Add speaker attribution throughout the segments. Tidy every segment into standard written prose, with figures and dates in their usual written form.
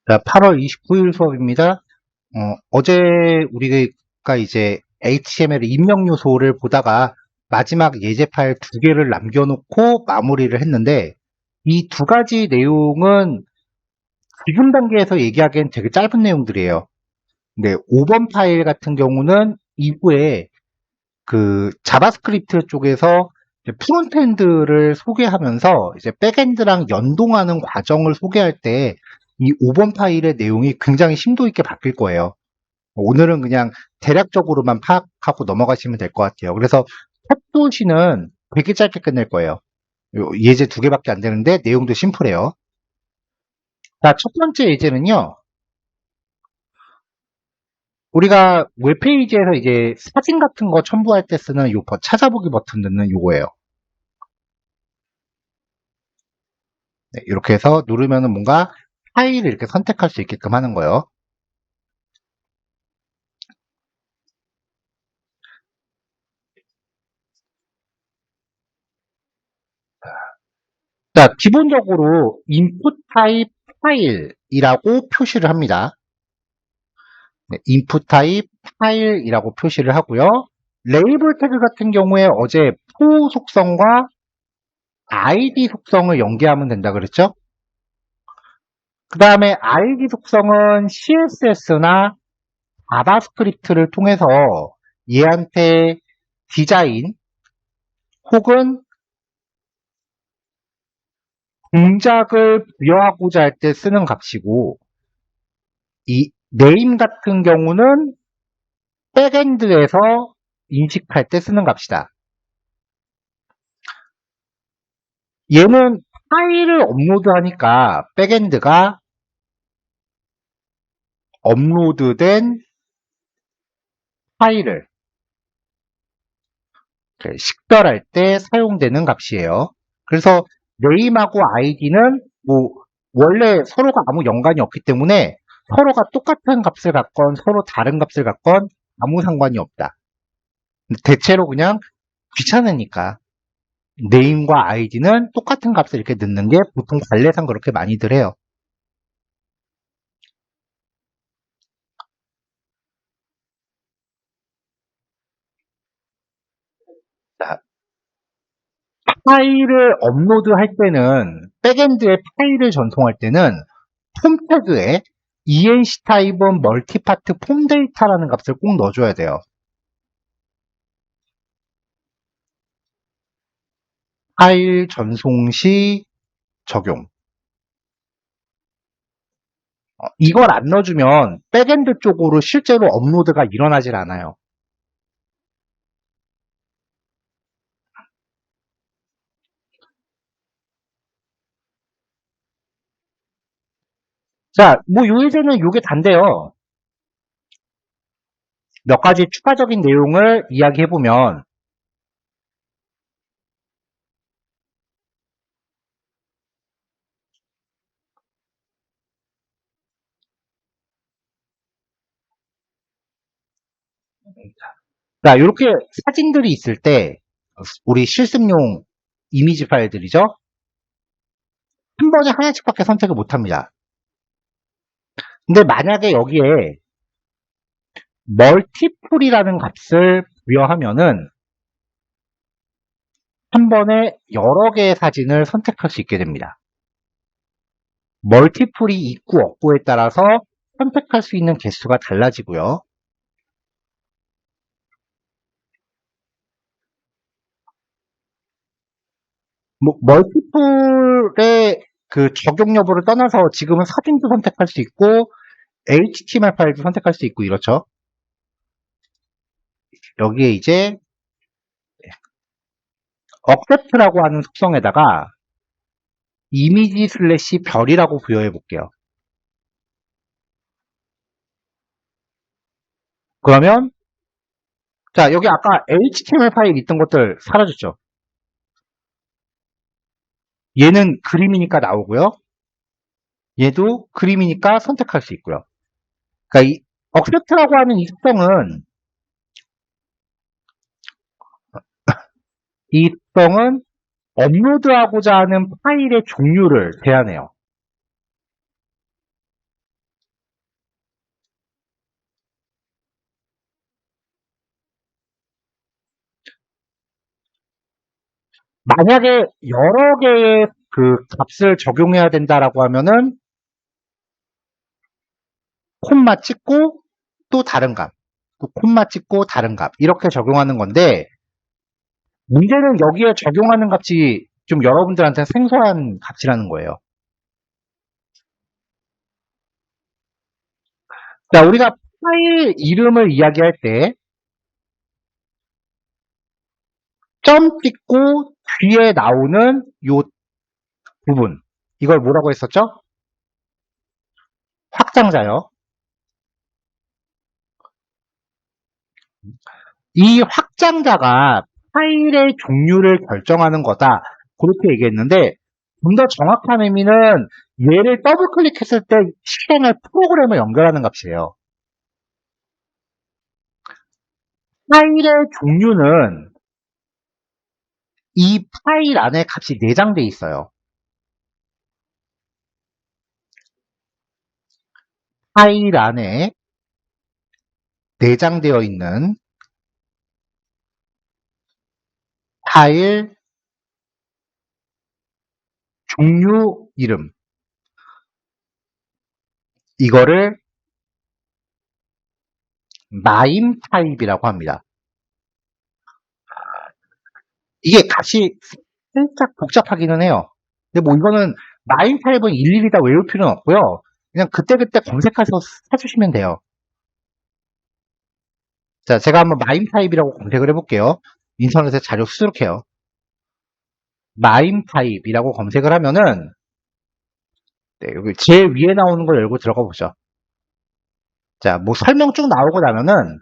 Speaker 1: 자, 8월 29일 수업입니다. 어제 우리가 이제 HTML 입력 요소를 보다가 마지막 예제 파일 2개를 남겨놓고 마무리를 했는데 이 2가지 내용은 지금 단계에서 얘기하기엔 되게 짧은 내용들이에요. 근데 5번 파일 같은 경우는 이후에 그 자바스크립트 쪽에서 이제 프론트엔드를 소개하면서 이제 백엔드랑 연동하는 과정을 소개할 때 이 5번 파일의 내용이 굉장히 심도 있게 바뀔 거예요. 오늘은 그냥 대략적으로만 파악하고 넘어가시면 될 것 같아요. 그래서 첫 도시는 되게 짧게 끝낼 거예요. 예제 2개밖에 안 되는데 내용도 심플해요. 자, 첫 번째 예제는요. 우리가 웹페이지에서 이제 사진 같은 거 첨부할 때 쓰는 요 찾아보기 버튼 넣는 요거예요. 네, 이렇게 해서 누르면은 뭔가 파일을 이렇게 선택할 수 있게끔 하는 거예요. 자, 기본적으로 input type 파일이라고 표시를 합니다. 네, input type 파일이라고 표시를 하고요. 레이블 태그 같은 경우에 어제 포 속성과 id 속성을 연계하면 된다 그랬죠? 그 다음에 id 속성은 css나 자바스크립트를 통해서 얘한테 디자인 혹은 동작을 부여하고자 할 때 쓰는 값이고 이 name 같은 경우는 백엔드에서 인식할 때 쓰는 값이다. 얘는 파일을 업로드하니까 백엔드가 업로드된 파일을 식별할 때 사용되는 값이에요. 그래서 name하고 id는 뭐 원래 서로가 아무 연관이 없기 때문에 서로가 똑같은 값을 갖건 서로 다른 값을 갖건 아무 상관이 없다. 대체로 그냥 귀찮으니까 name과 id는 똑같은 값을 이렇게 넣는 게 보통 관례상 그렇게 많이들 해요. 자, 파일을 업로드할 때는 백엔드에 파일을 전송할 때는 폼 태그에 enc 타입은 멀티파트 폼 데이터라는 값을 꼭 넣어줘야 돼요. 파일 전송 시 적용. 이걸 안 넣어주면 백엔드 쪽으로 실제로 업로드가 일어나질 않아요. 자, 뭐 요예제는 요게 단데요. 몇 가지 추가적인 내용을 이야기해보면 자, 이렇게 사진들이 있을 때 우리 실습용 이미지 파일들이죠. 한 번에 하나씩밖에 선택을 못 합니다. 근데 만약에 여기에 멀티플이라는 값을 부여하면은 한 번에 여러 개의 사진을 선택할 수 있게 됩니다. 멀티플이 있고 없고에 따라서 선택할 수 있는 개수가 달라지고요. 뭐 멀티플의 그 적용 여부를 떠나서 지금은 사진도 선택할 수 있고 HTML 파일도 선택할 수 있고 이렇죠. 여기에 이제 accept라고 하는 속성에다가 이미지 슬래시 별이라고 부여해 볼게요. 그러면 자 여기 아까 HTML 파일 있던 것들 사라졌죠. 얘는 그림이니까 나오고요. 얘도 그림이니까 선택할 수 있고요. 그러니까 이 accept라고 하는 이 속성은 업로드하고자 하는 파일의 종류를 제한해요. 만약에 여러 개의 그 값을 적용해야 된다라고 하면은 콤마 찍고 또 다른 값, 또 콤마 찍고 다른 값 이렇게 적용하는 건데 문제는 여기에 적용하는 값이 좀 여러분들한테 생소한 값이라는 거예요. 자, 우리가 파일 이름을 이야기할 때 점 찍고 뒤에 나오는 요 부분 이걸 뭐라고 했었죠? 확장자요. 이 확장자가 파일의 종류를 결정하는 거다. 그렇게 얘기했는데 좀 더 정확한 의미는 얘를 더블 클릭했을 때 실행할 프로그램을 연결하는 값이에요. 파일의 종류는 이 파일 안에 값이 내장돼 있어요. 파일 안에 내장되어 있는 파일 종류 이름 이거를 마임 타입이라고 합니다. 이게 값이 살짝 복잡하기는 해요. 근데 뭐 이거는 마임 타입은 일일이 다 외울 필요는 없고요. 그냥 그때그때 검색해서 해주시면 돼요. 자, 제가 한번 마임 타입이라고 검색을 해볼게요. 인터넷에 자료 수록해요. 마임 타입이라고 검색을 하면은 네, 여기 제일 위에 나오는 걸 열고 들어가 보죠. 자, 뭐 설명 쭉 나오고 나면은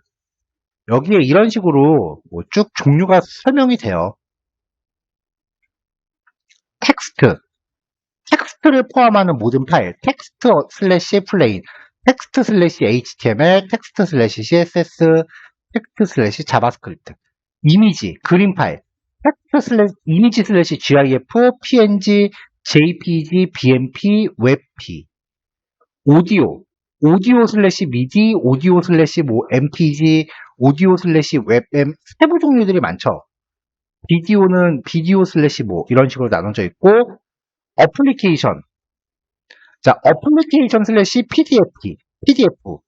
Speaker 1: 여기에 이런 식으로 뭐 쭉 종류가 설명이 돼요. 텍스트, 텍스트를 포함하는 모든 파일, 텍스트 슬래시 플레인, 텍스트 슬래시 HTML, 텍스트 슬래시 CSS, 텍스트 슬래시 자바스크립트, 이미지, 그림 파일, 텍스트 슬래시 이미지 슬래시 GIF, PNG, JPG, BMP, 웹P, 오디오, 오디오 슬래시 미디, 오디오 슬래시 뭐 MPG, 오디오 슬래시 웹M 세부 종류들이 많죠. 비디오는 비디오 슬래시 뭐 이런 식으로 나눠져 있고 어플리케이션 자 어플리케이션 슬래시 PDF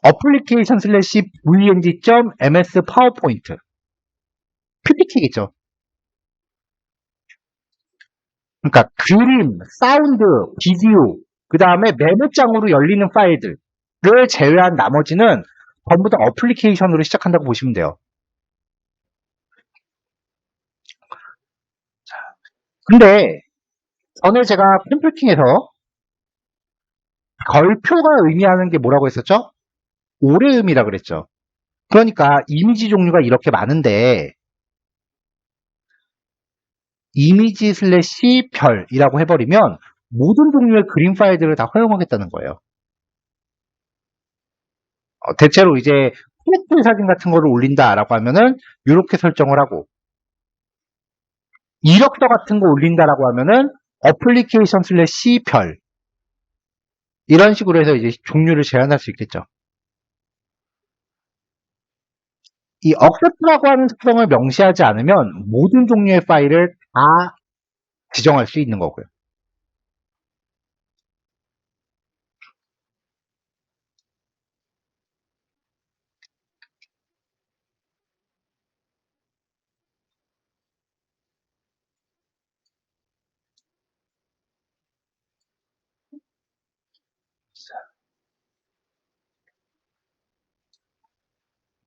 Speaker 1: 어플리케이션 슬래시 vng.ms 파워포인트 PPT겠죠. 그러니까 그림, 사운드, 비디오 그 다음에 메모장으로 열리는 파일들을 제외한 나머지는 전부 다 어플리케이션으로 시작한다고 보시면 돼요. 근데 전에 제가 템플킹에서 걸표가 의미하는 게 뭐라고 했었죠? 오래음이라 그랬죠. 그러니까 이미지 종류가 이렇게 많은데 이미지 슬래시 별이라고 해버리면 모든 종류의 그림 파일들을 다 허용하겠다는 거예요. 대체로 이제 프로필 사진 같은 거를 올린다라고 하면은 이렇게 설정을 하고 이력서 같은 거 올린다라고 하면은 어플리케이션 슬래시 별 이런 식으로 해서 이제 종류를 제한할 수 있겠죠. 이 accept라고 하는 특성을 명시하지 않으면 모든 종류의 파일을 다 지정할 수 있는 거고요.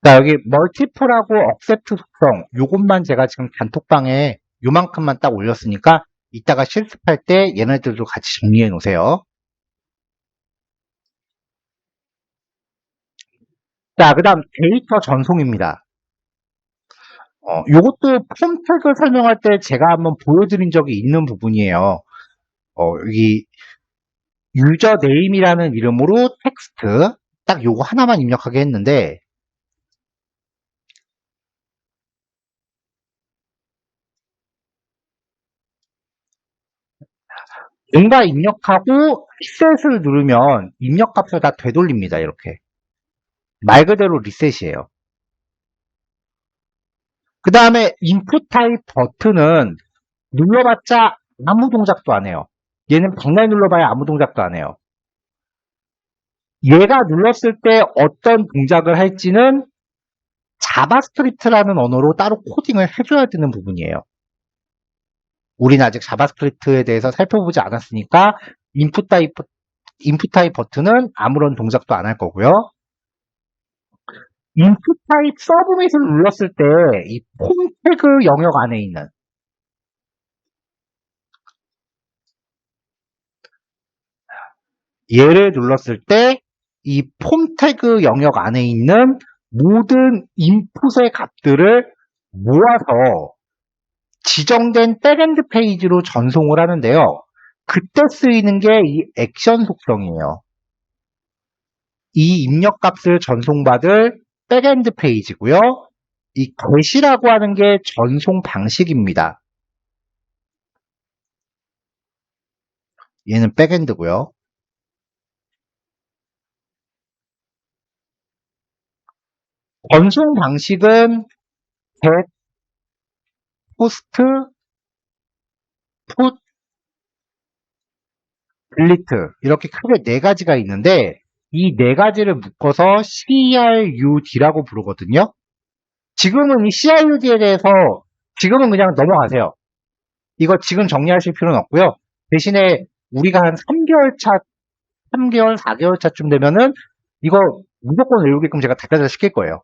Speaker 1: 자, 여기 멀티플하고 accept 속성 요것만 제가 지금 단톡방에 요만큼만 딱 올렸으니까 이따가 실습할 때 얘네들도 같이 정리해 놓으세요. 자, 그 다음 데이터 전송입니다. 요것도 폼 태그 설명할 때 제가 한번 보여드린 적이 있는 부분이에요. 여기 유저 네임이라는 이름으로 텍스트 딱 요거 하나만 입력하게 했는데 뭔가 입력하고 리셋을 누르면 입력값을 다 되돌립니다. 이렇게 말 그대로 리셋이에요. 그 다음에 input 타입 버튼은 눌러봤자 아무 동작도 안 해요. 얘는 백날 눌러봐야 아무 동작도 안 해요. 얘가 눌렀을 때 어떤 동작을 할지는 자바스크립트라는 언어로 따로 코딩을 해줘야 되는 부분이에요. 우리는 아직 자바스크립트에 대해서 살펴보지 않았으니까 인풋 타입 버튼은 아무런 동작도 안 할 거고요. 인풋 타입 서브밋을 눌렀을 때 이 폼 태그 영역 안에 있는 얘를 눌렀을 때 이 폼 태그 영역 안에 있는 모든 인풋의 값들을 모아서 지정된 백엔드 페이지로 전송을 하는데요. 그때 쓰이는 게 이 액션 속성이에요. 이 입력값을 전송받을 백엔드 페이지고요. 이 get이라고 하는 게 전송 방식입니다. 얘는 백엔드고요. 전송 방식은 get, post, put, delete 이렇게 크게 네 가지가 있는데 이 네 가지를 묶어서 CRUD라고 부르거든요. 지금은 이 CRUD에 대해서 지금은 그냥 넘어가세요. 이거 지금 정리하실 필요는 없고요. 대신에 우리가 한 3개월 차, 3개월, 4개월 차쯤 되면은 이거 무조건 외우게끔 제가 닥달을 시킬 거예요.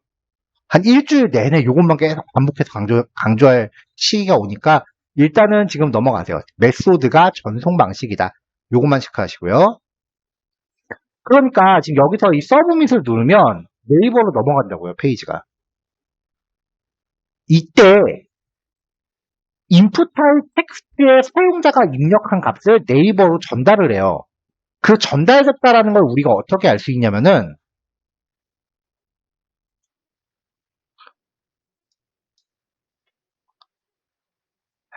Speaker 1: 한 일주일 내내 이것만 계속 반복해서 강조할 시기가 오니까 일단은 지금 넘어가세요. 메소드가 전송 방식이다. 요것만 체크하시고요. 그러니까 지금 여기서 이 서브밋을 누르면 네이버로 넘어간다고요, 페이지가. 이때 인풋 타입 텍스트에 사용자가 입력한 값을 네이버로 전달을 해요. 그 전달됐다라는 걸 우리가 어떻게 알 수 있냐면은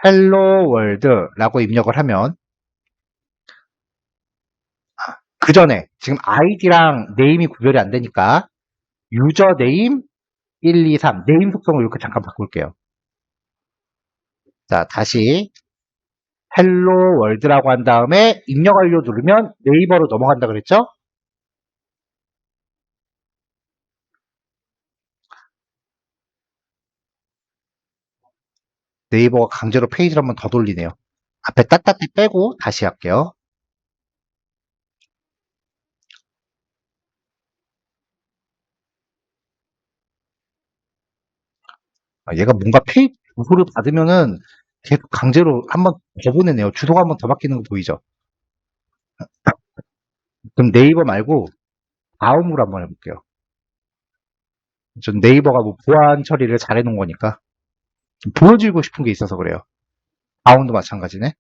Speaker 1: hello world라고 입력을 하면 그 전에 지금 아이디랑 네임이 구별이 안 되니까 유저 네임 1, 2, 3 네임 속성을 이렇게 잠깐 바꿀게요. 자, 다시 hello world라고 한 다음에 입력 완료 누르면 네이버로 넘어간다 그랬죠? 네이버가 강제로 페이지를 한번 더 돌리네요. 앞에 따따따 빼고 다시 할게요. 얘가 뭔가 페이지 주소를 받으면은 계속 강제로 한번 더 보내네요. 주소가 한번 더 바뀌는 거 보이죠? 그럼 네이버 말고 다음으로 한번 해볼게요. 전 네이버가 뭐 보안 처리를 잘 해놓은 거니까 좀 보여주고 싶은 게 있어서 그래요. 다운도 마찬가지네.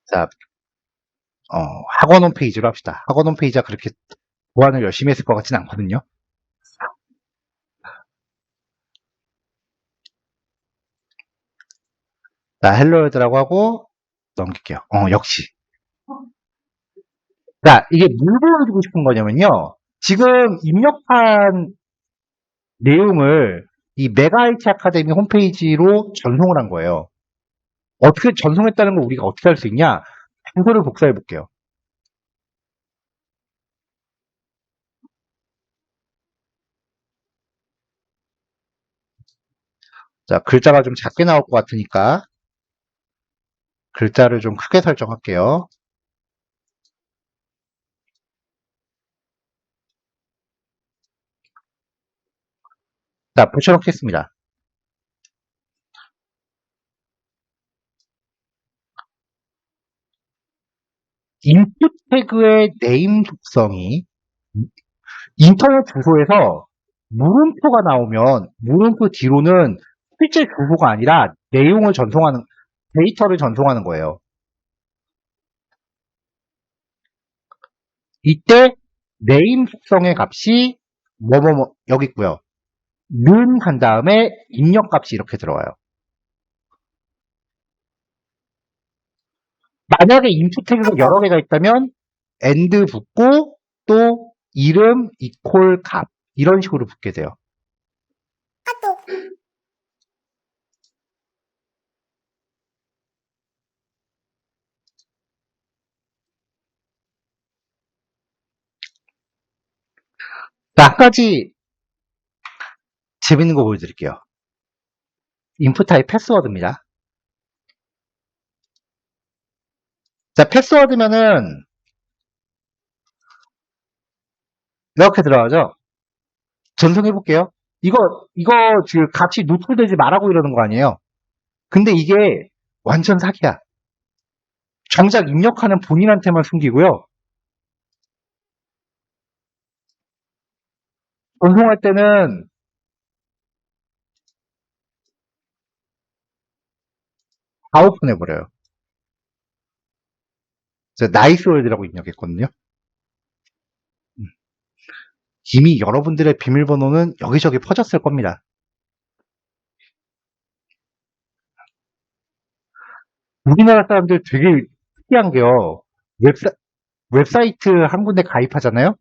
Speaker 1: 자, 학원 홈페이지로 합시다. 학원 홈페이지가 그렇게 보안을 열심히 했을 것 같진 않거든요. 자, 헬로월드라고 하고 넘길게요. 역시. 자, 이게 뭘 보여주고 싶은 거냐면요. 지금 입력한 내용을 이 메가 IT 아카데미 홈페이지로 전송을 한 거예요. 어떻게 전송했다는 걸 우리가 어떻게 할 수 있냐? 주소를 복사해 볼게요. 자, 글자가 좀 작게 나올 것 같으니까 글자를 좀 크게 설정할게요. 자, 붙여넣겠습니다. 인풋 태그의 네임 속성이 인터넷 주소에서 물음표가 나오면 물음표 뒤로는 실제 주소가 아니라 내용을 전송하는 데이터를 전송하는 거예요. 이때 네임 속성의 값이 여기 있고요. 는 한 다음에 입력값이 이렇게 들어와요. 만약에 인풋 태그가 여러 개가 있다면 and 붙고 또 이름 이퀄 값 이런 식으로 붙게 돼요. 자, 한 가지 재밌는 거 보여드릴게요. 인풋 타입 패스워드입니다. 자, 패스워드면은 이렇게 들어가죠. 전송해볼게요. 이거 지금 같이 노출되지 말라고 이러는 거 아니에요. 근데 이게 완전 사기야. 정작 입력하는 본인한테만 숨기고요. 전송할 때는 다 오픈해버려요. 나이스 월드라고 입력했거든요. 이미 여러분들의 비밀번호는 여기저기 퍼졌을 겁니다. 우리나라 사람들 되게 특이한 게요. 웹사이트 한 군데 가입하잖아요?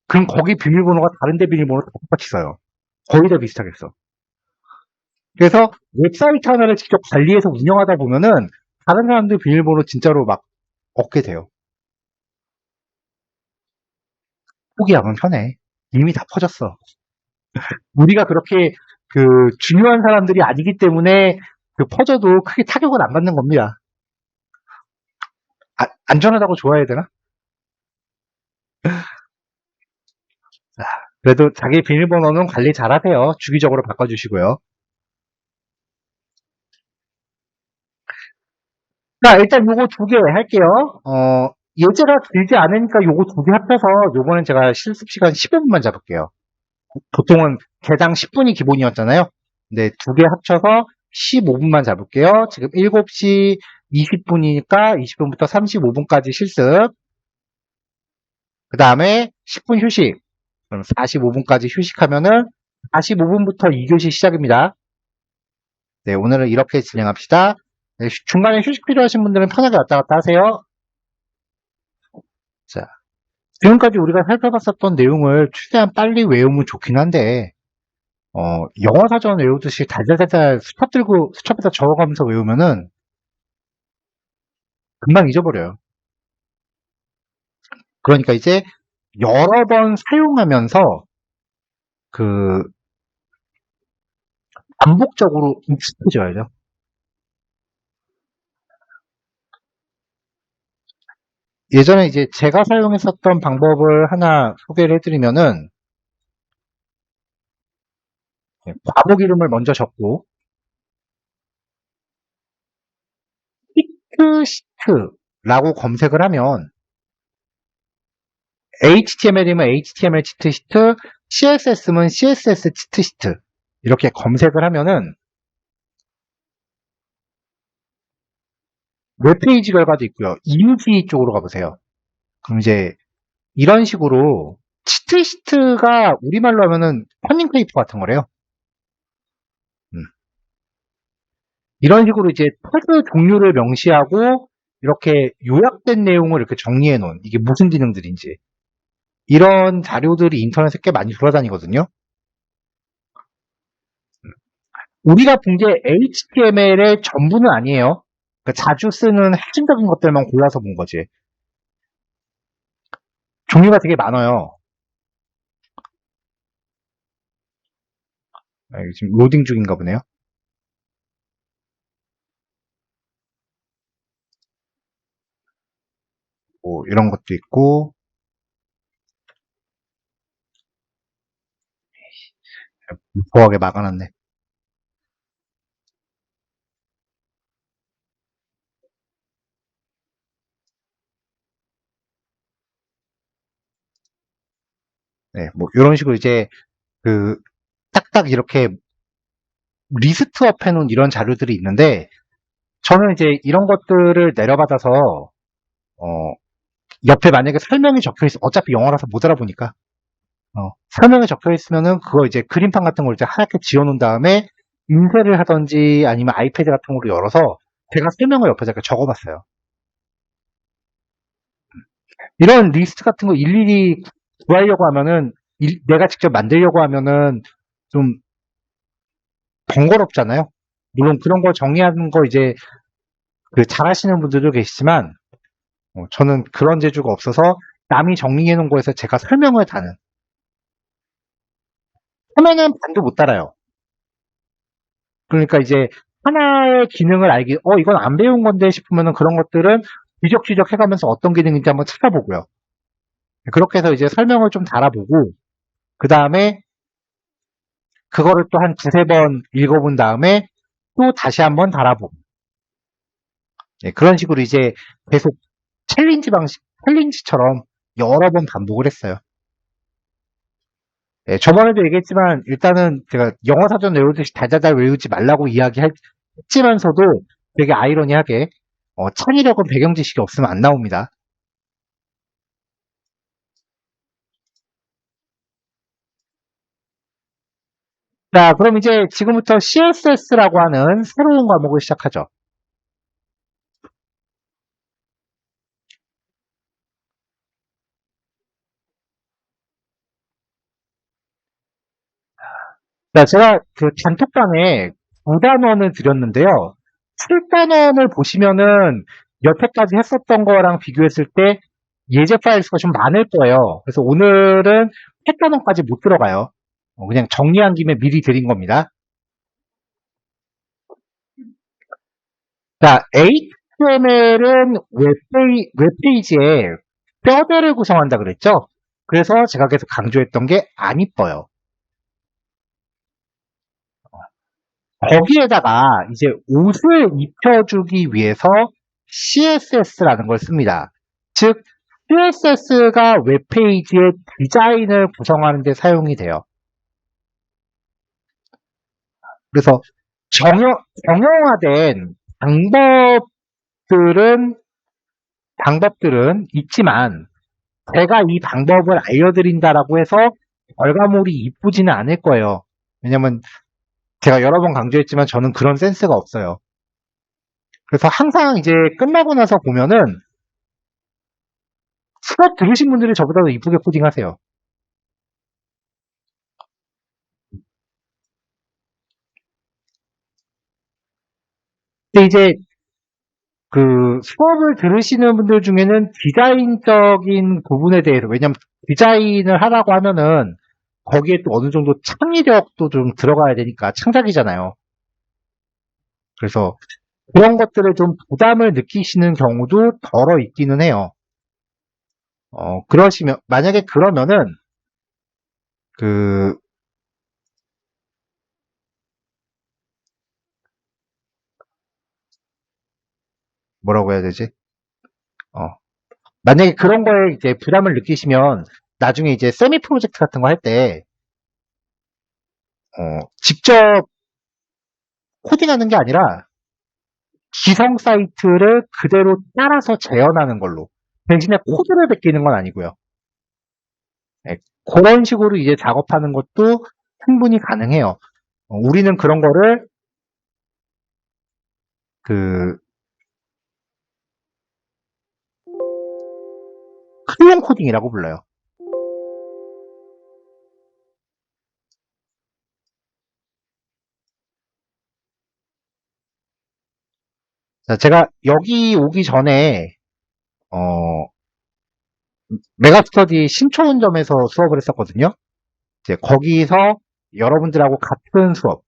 Speaker 1: 그럼 거기 비밀번호가 다른 데 비밀번호랑 똑같이 써요. 거의 다 비슷하게 써. 그래서 웹사이트 하나를 직접 관리해서 운영하다 보면은 다른 사람들 비밀번호 진짜로 막 얻게 돼요. 포기하면 편해. 이미 다 퍼졌어. 우리가 그렇게 그 중요한 사람들이 아니기 때문에 그 퍼져도 크게 타격은 안 받는 겁니다. 안전하다고 좋아해야 되나? 그래도 자기 비밀번호는 관리 잘 하세요. 주기적으로 바꿔주시고요. 자, 일단 요거 두 개 할게요. 예제가 길지 않으니까 요거 두 개 합쳐서 요거는 제가 실습 시간 15분만 잡을게요. 보통은 개당 10분이 기본이었잖아요. 근데 두 개 합쳐서 15분만 잡을게요. 지금 7시 20분이니까 20분부터 35분까지 실습. 그 다음에 10분 휴식. 그럼 45분까지 휴식하면은 45분부터 2교시 시작입니다. 네, 오늘은 이렇게 진행합시다. 네, 중간에 휴식 필요하신 분들은 편하게 왔다 갔다 하세요. 자, 지금까지 우리가 살펴봤었던 내용을 최대한 빨리 외우면 좋긴 한데, 영어 사전 외우듯이 달달달달 수첩에다 적어가면서 외우면은 금방 잊어버려요. 그러니까 이제 여러 번 사용하면서 그 반복적으로 익숙해져야죠. 예전에 이제 제가 사용했었던 방법을 하나 소개를 해드리면은 과목 이름을 먼저 적고 시트시트라고 검색을 하면 HTML이면 HTML 치트시트, CSS면 CSS 치트시트 이렇게 검색을 하면은 웹페이지 결과도 있고요. 이미지 쪽으로 가보세요. 그럼 이제 이런 식으로 치트시트가 우리말로 하면은 커닝페이퍼 같은 거래요. 이런 식으로 이제 태그 종류를 명시하고 이렇게 요약된 내용을 이렇게 정리해 놓은 이게 무슨 기능들인지 이런 자료들이 인터넷에 꽤 많이 돌아다니거든요. 우리가 본 게 HTML의 전부는 아니에요. 그러니까 자주 쓰는 핵심적인 것들만 골라서 본 거지. 종류가 되게 많아요. 지금 로딩 중인가 보네요. 뭐 이런 것도 있고 무포하게 막아놨네. 네, 뭐 이런 식으로 이제 그 딱딱 이렇게 리스트업 해놓은 이런 자료들이 있는데 저는 이제 이런 것들을 내려받아서 어, 옆에 만약에 설명이 적혀 있어 어차피 영어라서 못 알아보니까 설명에 적혀 있으면은 그거 이제 그림판 같은 걸 이제 하얗게 지어 놓은 다음에 인쇄를 하든지 아니면 아이패드 같은 걸로 열어서 제가 설명을 옆에다 이렇게 적어 봤어요. 이런 리스트 같은 거 일일이 구하려고 하면은 내가 직접 만들려고 하면은 좀 번거롭잖아요. 물론 그런 거 정리하는 거 이제 그 잘하시는 분들도 계시지만 저는 그런 재주가 없어서 남이 정리해 놓은 거에서 제가 설명을 다는 하면은 반도 못 따라요. 그러니까 이제 하나의 기능을 알기 이건 안 배운 건데 싶으면은 그런 것들은 뒤적뒤적 해가면서 어떤 기능인지 한번 찾아보고요. 그렇게 해서 이제 설명을 좀 달아보고 그 다음에 그거를 또 한 두세 번 읽어본 다음에 또 다시 한번 달아보고 그런 식으로 이제 계속 챌린지처럼 여러 번 반복을 했어요. 저번에도 얘기했지만 일단은 제가 영어 사전 외우듯이 달달달 외우지 말라고 이야기했지만서도 되게 아이러니하게 창의력은 배경 지식이 없으면 안 나옵니다. 자, 그럼 이제 지금부터 CSS라고 하는 새로운 과목을 시작하죠. 자, 제가 그 단톡방에 9단원을 드렸는데요. 7단원을 보시면은 여태까지 했었던 거랑 비교했을 때 예제 파일 수가 좀 많을 거예요. 그래서 오늘은 8단원까지 못 들어가요. 그냥 정리한 김에 미리 드린 겁니다. 자, HTML은 웹페이지에 뼈대를 구성한다 그랬죠? 그래서 제가 계속 강조했던 게 안 이뻐요. 거기에다가 이제 옷을 입혀주기 위해서 CSS라는 걸 씁니다. 즉, CSS가 웹페이지의 디자인을 구성하는 데 사용이 돼요. 그래서 정형화된 방법들은 있지만 제가 이 방법을 알려드린다라고 해서 결과물이 이쁘지는 않을 거예요. 왜냐면 제가 여러 번 강조했지만 저는 그런 센스가 없어요. 그래서 항상 이제 끝나고 나서 보면은 수업 들으신 분들이 저보다 더 이쁘게 코딩하세요. 근데 이제 그 수업을 들으시는 분들 중에는 디자인적인 부분에 대해서 왜냐면 디자인을 하라고 하면은 거기에 또 어느 정도 창의력도 좀 들어가야 되니까 창작이잖아요. 그래서 그런 것들에 좀 부담을 느끼시는 경우도 덜어 있기는 해요. 만약에 그러면은, 그, 뭐라고 해야 되지? 어, 만약에 그런 거에 이제 부담을 느끼시면, 나중에 이제 세미 프로젝트 같은 거 할 때, 직접 코딩하는 게 아니라, 기성 사이트를 그대로 따라서 재현하는 걸로. 대신에 코드를 베끼는 건 아니고요. 네, 그런 식으로 이제 작업하는 것도 충분히 가능해요. 우리는 그런 거를, 그, 클론 코딩이라고 불러요. 자, 제가 여기 오기 전에, 어, 메가스터디 신초원점에서 수업을 했었거든요. 이제 거기서 여러분들하고 같은 수업,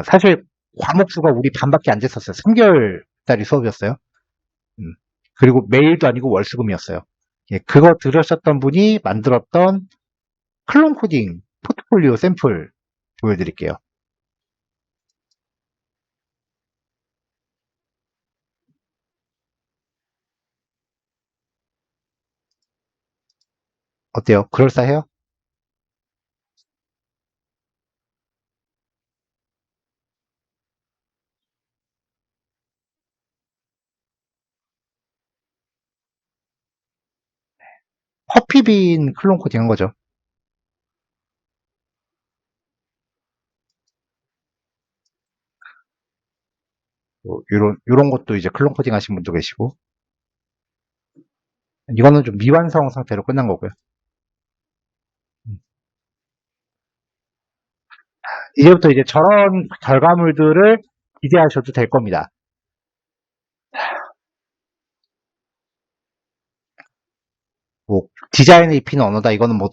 Speaker 1: 사실 과목 수가 우리 반밖에 안 됐었어요. 3개월짜리 수업이었어요. 음, 그리고 매일도 아니고 월수금이었어요. 예, 그거 들으셨던 분이 만들었던 클론 코딩 포트폴리오 샘플 보여드릴게요. 어때요? 그럴싸해요? 커피빈 클론 코딩 한 거죠. 뭐 요런 것도 이제 클론 코딩 하신 분도 계시고. 이거는 좀 미완성 상태로 끝난 거고요. 이제부터 이제 저런 결과물들을 기대하셔도 될 겁니다. 뭐 디자인을 입히는 언어다 이거는 뭐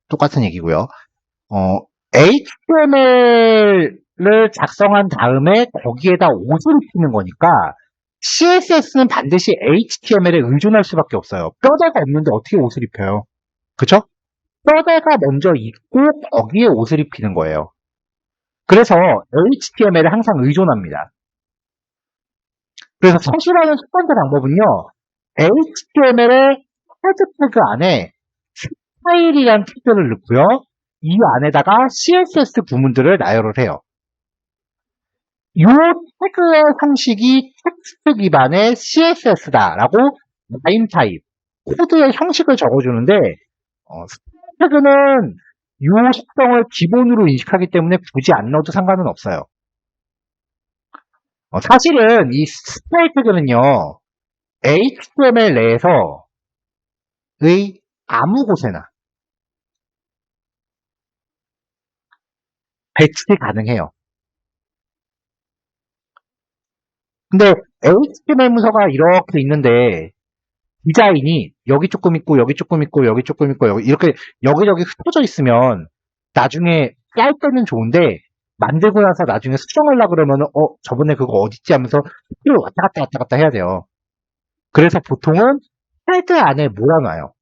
Speaker 1: 똑같은 얘기고요. HTML을 작성한 다음에 거기에다 옷을 입히는 거니까 CSS는 반드시 HTML에 의존할 수밖에 없어요. 뼈대가 없는데 어떻게 옷을 입혀요? 그쵸? 뼈대가 먼저 있고 거기에 옷을 입히는 거예요. 그래서 HTML에 항상 의존합니다. 그래서 서술하는 첫 번째 방법은요. HTML의 헤드 태그 안에 스타일이란 태그를 넣고요. 이 안에다가 CSS 구문들을 나열을 해요. 이 태그의 형식이 텍스트 기반의 CSS다라고 라인 타입, 코드의 형식을 적어주는데 태그는 이 속성을 기본으로 인식하기 때문에 굳이 안 넣어도 상관은 없어요. 사실은 이 스타일 태그는요. HTML 내에서의 아무 곳에나 배치 가능해요. 근데 HTML 문서가 이렇게 있는데 디자인이 여기 조금 있고 여기 조금 있고 여기 조금 있고 여기 이렇게 여기저기 흩어져 있으면 나중에 깔 때는 좋은데 만들고 나서 나중에 수정하려고 그러면 저번에 그거 어딨지 하면서 스킬을 왔다 갔다 해야 돼요. 그래서 보통은 헤드 안에 몰아놔요.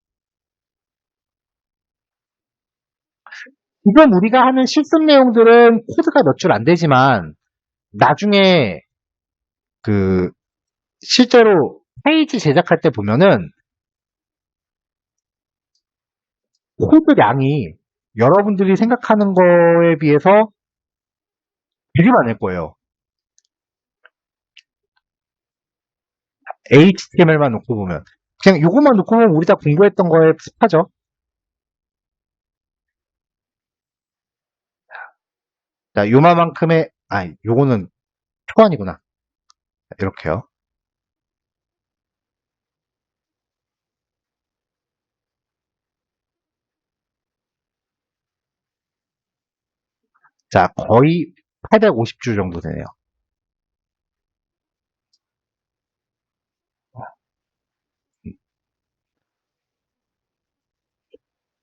Speaker 1: 지금 우리가 하는 실습 내용들은 코드가 몇 줄 안 되지만 나중에 그 실제로 페이지 제작할 때 보면은 코드량이 여러분들이 생각하는 거에 비해서 되게 많을 거예요. HTML만 놓고 보면. 그냥 요것만 놓고 보면 우리 다 공부했던 거에 습하죠. 자, 요만큼의, 요거는 초안이구나. 이렇게요. 자, 거의 850줄 정도 되네요.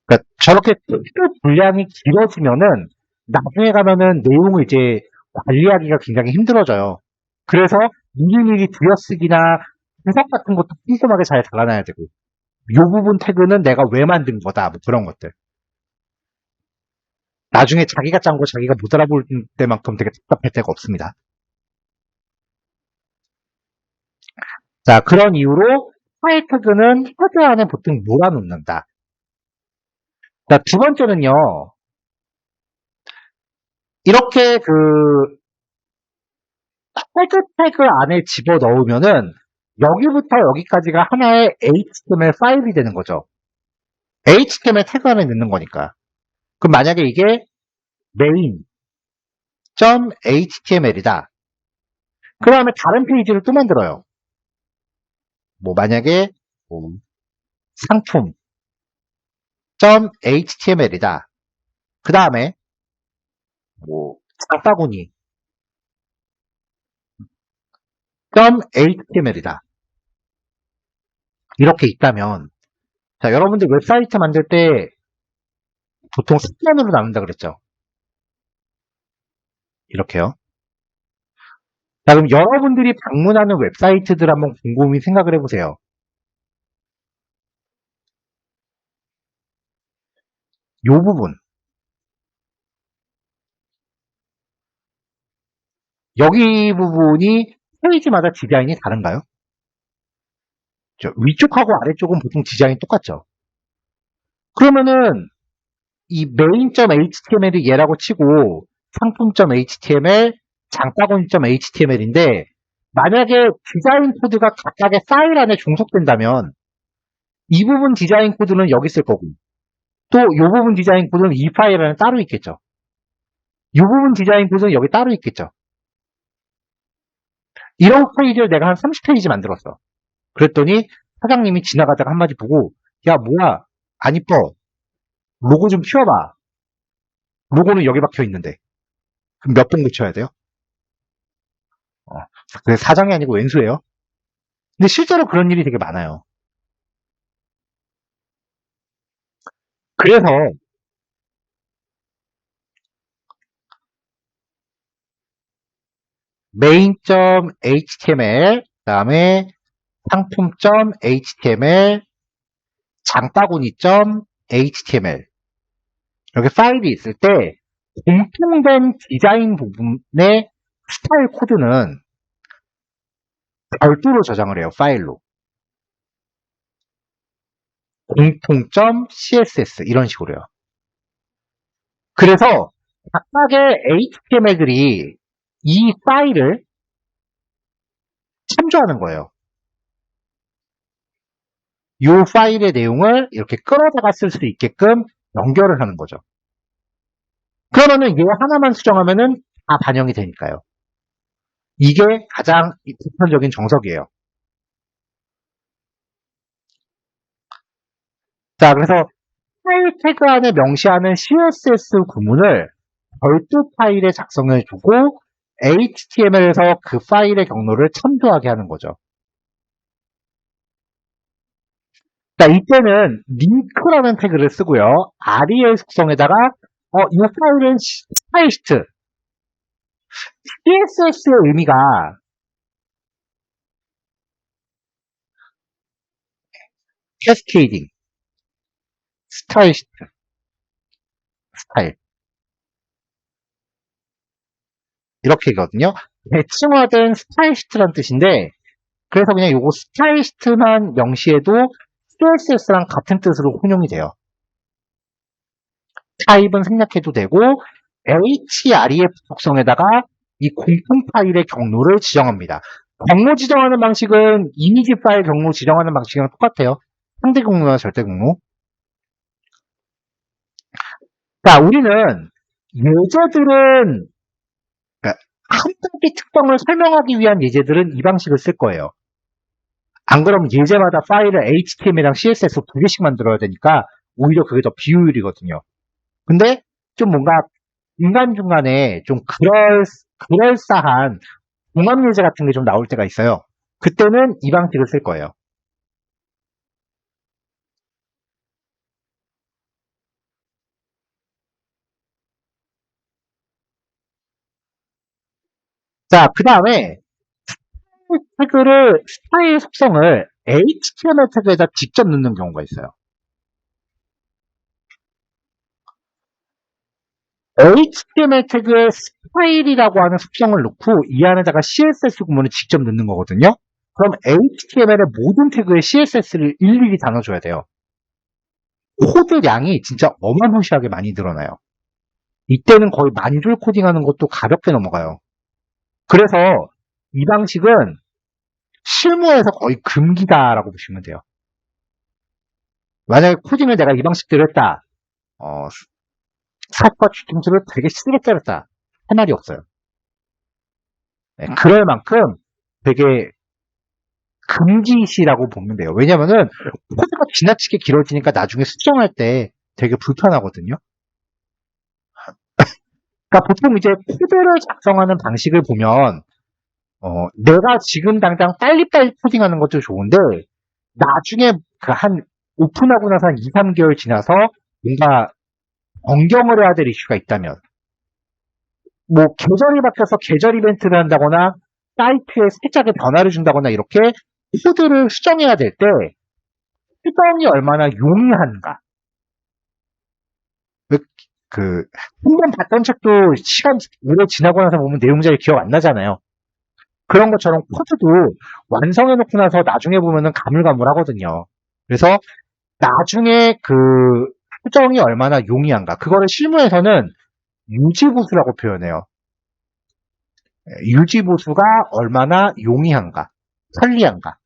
Speaker 1: 그러니까 저렇게 분량이 길어지면은 나중에 가면은 내용을 이제 관리하기가 굉장히 힘들어져요. 그래서 미리미리 들여쓰기나 분석 같은 것도 꼼꼼하게 잘 달아놔야 되고, 요 부분 태그는 내가 왜 만든 거다, 뭐 그런 것들. 나중에 자기가 짠 거 자기가 못 알아볼 때만큼 되게 답답할 때가 없습니다. 자, 그런 이유로 파일 태그는 헤드 안에 보통 몰아놓는다. 자, 두 번째는요, 이렇게 헤드 태그 안에 집어 넣으면은 여기부터 여기까지가 하나의 HTML 파일이 되는 거죠. HTML 태그 안에 넣는 거니까. 그럼 만약에 이게 main.html이다. 그 다음에 다른 페이지를 또 만들어요. 뭐 만약에 뭐 상품.html이다. 그 다음에 뭐 장바구니 .html이다. 이렇게 있다면 자, 여러분들 웹사이트 만들 때 보통 스캔으로 나눈다 그랬죠. 이렇게요. 자, 그럼 여러분들이 방문하는 웹사이트들 한번 곰곰이 생각을 해보세요. 요 부분. 여기 부분이 페이지마다 디자인이 다른가요? 위쪽하고 아래쪽은 보통 디자인이 똑같죠. 그러면은 이 main.html이 얘라고 치고 상품.html, 장바구니.html인데 만약에 디자인 코드가 각각의 파일 안에 종속된다면 이 부분 디자인 코드는 여기 쓸 거고, 또 이 부분 디자인 코드는 이 파일 안에 따로 있겠죠. 이 부분 디자인 코드는 여기 따로 있겠죠. 이런 페이지를 내가 한 30페이지 만들었어. 그랬더니 사장님이 지나가다가 한마디 보고, 야, 뭐야, 안 이뻐. 로고 좀 키워봐. 로고는 여기 박혀 있는데. 그럼 몇 번 고쳐야 돼요? 그게 사장이 아니고 왼수예요. 근데 실제로 그런 일이 되게 많아요. 그래서 main.html, 그다음에 상품.html, 장바구니.html 이렇게 파일이 있을 때 공통된 디자인 부분의 스타일 코드는 별도로 저장을 해요. 파일로. 공통.css 이런 식으로요. 그래서 각각의 HTML들이 이 파일을 참조하는 거예요. 이 파일의 내용을 이렇게 끌어다가 쓸 수 있게끔 연결을 하는 거죠. 그러면은 얘 하나만 수정하면은 다 반영이 되니까요. 이게 가장 보편적인 정석이에요. 자, 그래서 파일 태그 안에 명시하는 CSS 구문을 별도 파일에 작성해 주고 HTML에서 그 파일의 경로를 참조하게 하는 거죠. 자, 이때는 링크라는 태그를 쓰고요. rel 속성에다가 이 파일은 스타일시트 CSS의 의미가 캐스케이딩, 스타일시트, 스타일 이렇게거든요. 대칭화된 스타일시트란 뜻인데 그래서 그냥 요거 스타일시트만 명시해도 CSS랑 같은 뜻으로 혼용이 돼요. 타입은 생략해도 되고 href 속성에다가 이 공통 파일의 경로를 지정합니다. 경로 지정하는 방식은 이미지 파일 경로 지정하는 방식이랑 똑같아요. 상대 경로나 절대 경로. 자, 우리는 예제들은 그러니까 한 가지 특성을 설명하기 위한 예제들은 이 방식을 쓸 거예요. 안 그러면 예제마다 파일을 HTML이랑 CSS 두 개씩 만들어야 되니까 오히려 그게 더 비효율이거든요. 근데 좀 뭔가 중간중간에 좀 그럴싸한 종합 예제 같은 게 좀 나올 때가 있어요. 그때는 이 방식을 쓸 거예요. 자, 그 다음에 태그를, 스타일 속성을 HTML 태그에다 직접 넣는 경우가 있어요. HTML 태그에 스타일이라고 하는 속성을 넣고 이 안에다가 CSS 구문을 직접 넣는 거거든요. 그럼 HTML의 모든 태그에 CSS를 일일이 다 넣어줘야 돼요. 코드량이 진짜 어마무시하게 많이 늘어나요. 이때는 거의 만줄 코딩하는 것도 가볍게 넘어가요. 그래서 이 방식은 실무에서 거의 금기다라고 보시면 돼요. 만약에 코딩을 내가 이 방식대로 했다. 사과 뒤통수를 되게 세게 때렸다. 할 말이 없어요. 네, 그럴 만큼 되게 금기시라고 보면 돼요. 왜냐면은 코드가 지나치게 길어지니까 나중에 수정할 때 되게 불편하거든요. 그러니까 보통 이제 코드를 작성하는 방식을 보면 내가 지금 당장 빨리빨리 코딩하는 것도 좋은데 나중에 그 한 오픈하고 나서 한 2, 3개월 지나서 뭔가 변경을 해야 될 이슈가 있다면 뭐 계절이 바뀌어서 계절 이벤트를 한다거나 사이트에 살짝의 변화를 준다거나 이렇게 코드를 수정해야 될 때 수정이 얼마나 용이한가. 한번 봤던 책도 시간 오래 지나고 나서 보면 내용 잘 기억 안 나잖아요. 그런 것처럼 코드도 완성해놓고 나서 나중에 보면은 가물가물하거든요. 그래서 나중에 그 수정이 얼마나 용이한가. 그거를 실무에서는 유지보수라고 표현해요. 유지보수가 얼마나 용이한가, 편리한가.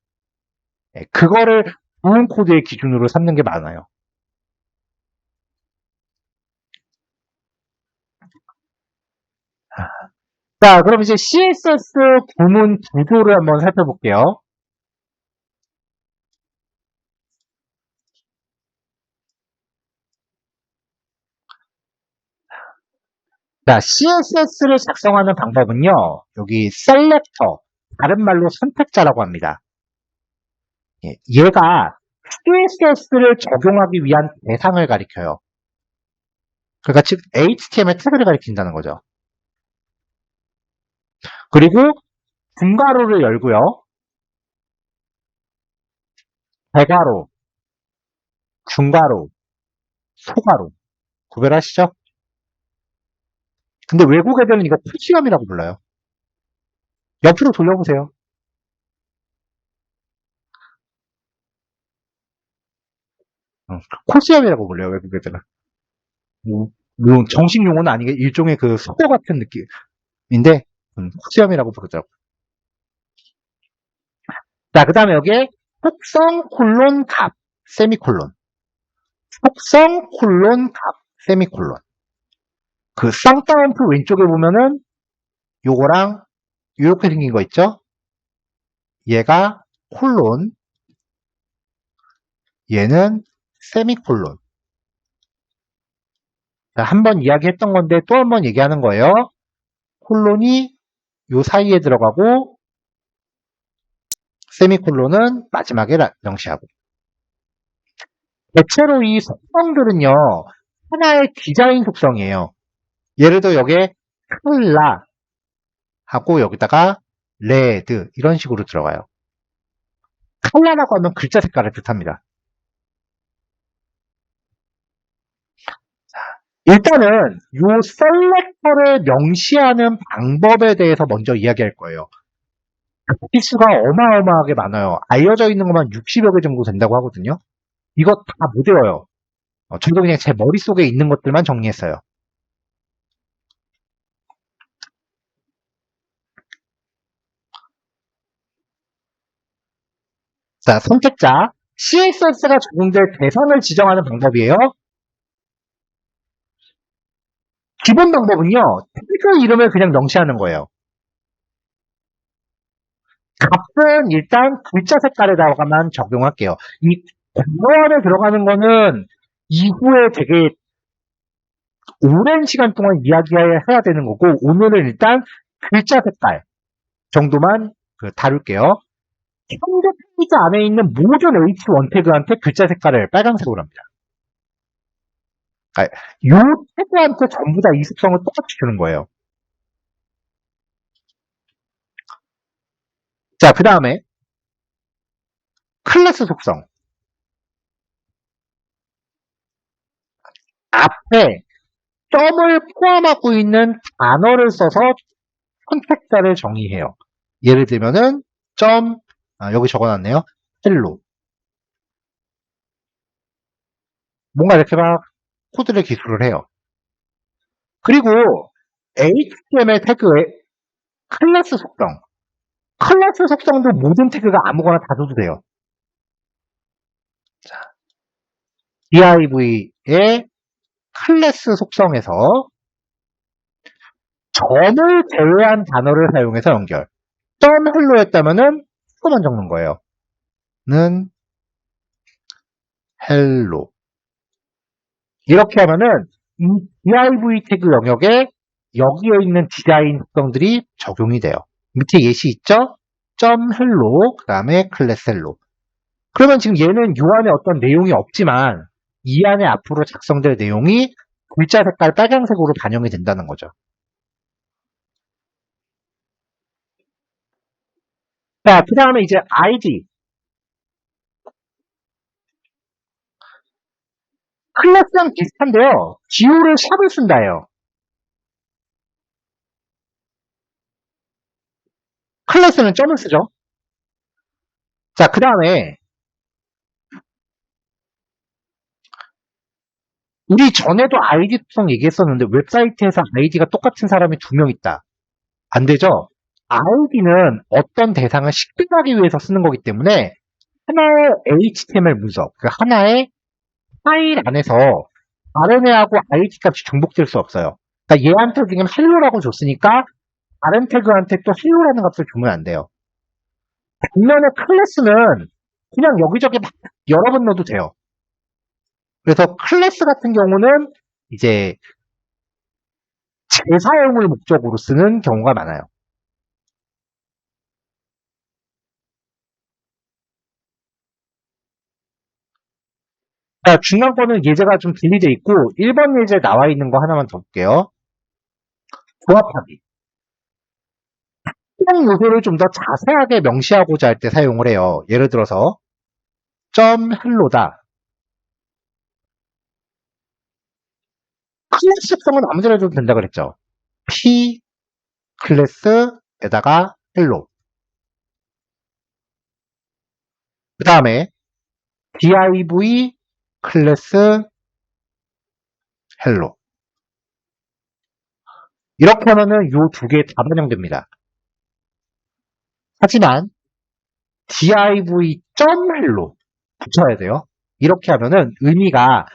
Speaker 1: 그거를 부분 코드의 기준으로 삼는 게 많아요. 자, 그럼 이제 CSS 구문 구조를 한번 살펴볼게요. 자, CSS를 작성하는 방법은요, 여기 셀렉터, 다른 말로 선택자라고 합니다. 예, 얘가 CSS를 적용하기 위한 대상을 가리켜요. 그러니까 즉 HTML 태그를 가리킨다는 거죠. 그리고 분가로를 열고요. 대가로, 중가로, 소가로 구별하시죠? 근데 외국 애들은 이거 표시함이라고 불러요. 옆으로 돌려보세요. 코시함이라고 불려요, 외국 애들은. 물론 정식 용어는 아니게 일종의 그 속어 같은 느낌인데 코시함이라고 부르더라고요. 자, 그 다음에 여기에 속성 콜론 값 세미콜론, 속성 콜론 값 세미콜론. 그 쌍따옴표 왼쪽에 보면은 요거랑 이렇게 생긴 거 있죠? 얘가 콜론, 얘는 세미콜론. 한번 이야기했던 건데 또 한 번 얘기하는 거예요. 콜론이 요 사이에 들어가고 세미콜론은 마지막에 명시하고. 대체로 이 속성들은요, 하나의 디자인 속성이에요. 예를 들어 여기에 컬라 하고 여기다가 레드 이런 식으로 들어가요. 컬러라고 하면 글자 색깔을 뜻합니다. 일단은 요 셀렉터를 명시하는 방법에 대해서 먼저 이야기할 거예요. 필수가 어마어마하게 많아요. 알려져 있는 것만 60여 개 정도 된다고 하거든요. 이거 다 못 외워요. 저도 그냥 제 머릿속에 있는 것들만 정리했어요. 자, 선택자. CSS가 적용될 대상을 지정하는 방법이에요. 기본 방법은요, 태그 이름을 그냥 명시하는 거예요. 값은 일단 글자 색깔에다가만 적용할게요. 이 괄호 안에 들어가는 거는 이후에 되게 오랜 시간 동안 이야기해야 되는 거고, 오늘은 일단 글자 색깔 정도만 다룰게요. 현재 페이지 안에 있는 모든 H1 태그한테 글자 색깔을 빨간색으로 합니다. 그러니까 요 태그한테 전부 다 이 속성을 똑같이 주는 거예요. 자, 그 다음에 클래스 속성. 앞에 점을 포함하고 있는 단어를 써서 선택자를 정의해요. 예를 들면은 점, 여기 적어놨네요. 헬로. 뭔가 이렇게 막 코드를 기술을 해요. 그리고 HTML 태그의 클래스 속성. 클래스 속성도 모든 태그가 아무거나 다 줘도 돼요. 자, div의 클래스 속성에서 점을 제외한 단어를 사용해서 연결. 점 헬로였다면은 그거만 적는 거예요. 는 헬로. 이렇게 하면은 이 div 태그 영역에 여기에 있는 디자인 속성들이 적용이 돼요. 밑에 예시 있죠? 점 헬로, 그 다음에 클래스 헬로. 그러면 지금 얘는 요 안에 어떤 내용이 없지만 이 안에 앞으로 작성될 내용이 글자 색깔 빨간색으로 반영이 된다는 거죠. 자, 그 다음에 이제 id. 클래스랑 비슷한데요. 기호를 샵을 쓴다예요. 클래스는 점을 쓰죠. 자, 그 다음에 우리 전에도 아이디 특성 얘기했었는데 웹사이트에서 아이디가 똑같은 사람이 2명 있다. 안 되죠? 아이디는 어떤 대상을 식별하기 위해서 쓰는 거기 때문에 하나의 HTML 문서, 그 하나의 파일 안에서 다른 애하고 id 값이 중복될 수 없어요. 그러니까 얘한테 지금 hello라고 줬으니까 다른 태그한테 또 hello라는 값을 주면 안 돼요. 반면에 클래스는 그냥 여기저기 막 여러 번 넣어도 돼요. 그래서 클래스 같은 경우는 이제 재사용을 목적으로 쓰는 경우가 많아요. 자, 중요한 거는 예제가 좀 분리되어 있고 1번 예제 나와 있는 거 하나만 더 볼게요. 조합하기. 특정 요소를 좀 더 자세하게 명시하고자 할 때 사용을 해요. 예를 들어서 점 헬로다. 클래스 특성은 아무 데나 줘도 된다 그랬죠. P 클래스에다가 헬로. 그 다음에 div 클래스 헬로. 이렇게 하면은 요 두 개 다 반영됩니다. 하지만 div.hello 붙여야 돼요. 이렇게 하면은 의미가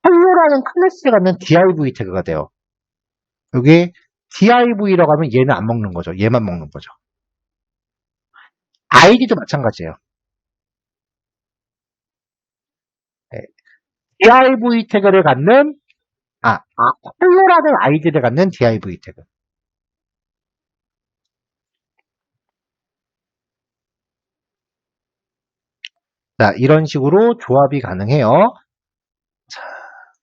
Speaker 1: hello라는 클래스에 갖는 div 태그가 돼요. 여기 div라고 하면 얘는 안 먹는 거죠. 얘만 먹는 거죠. id도 마찬가지예요. 네. div 태그를 갖는 hello라는 id를 갖는 div 태그. 자, 이런 식으로 조합이 가능해요.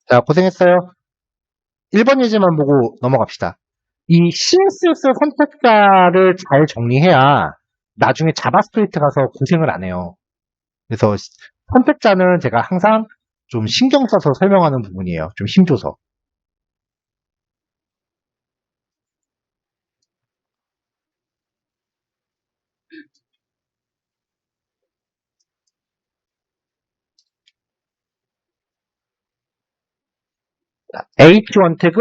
Speaker 1: 자, 고생했어요. 1번 예제만 보고 넘어갑시다. 이 CSS 선택자를 잘 정리해야 나중에 자바스크립트 가서 고생을 안 해요. 그래서 선택자는 제가 항상 좀 신경 써서 설명하는 부분이에요. 좀 힘줘서. H1 태그,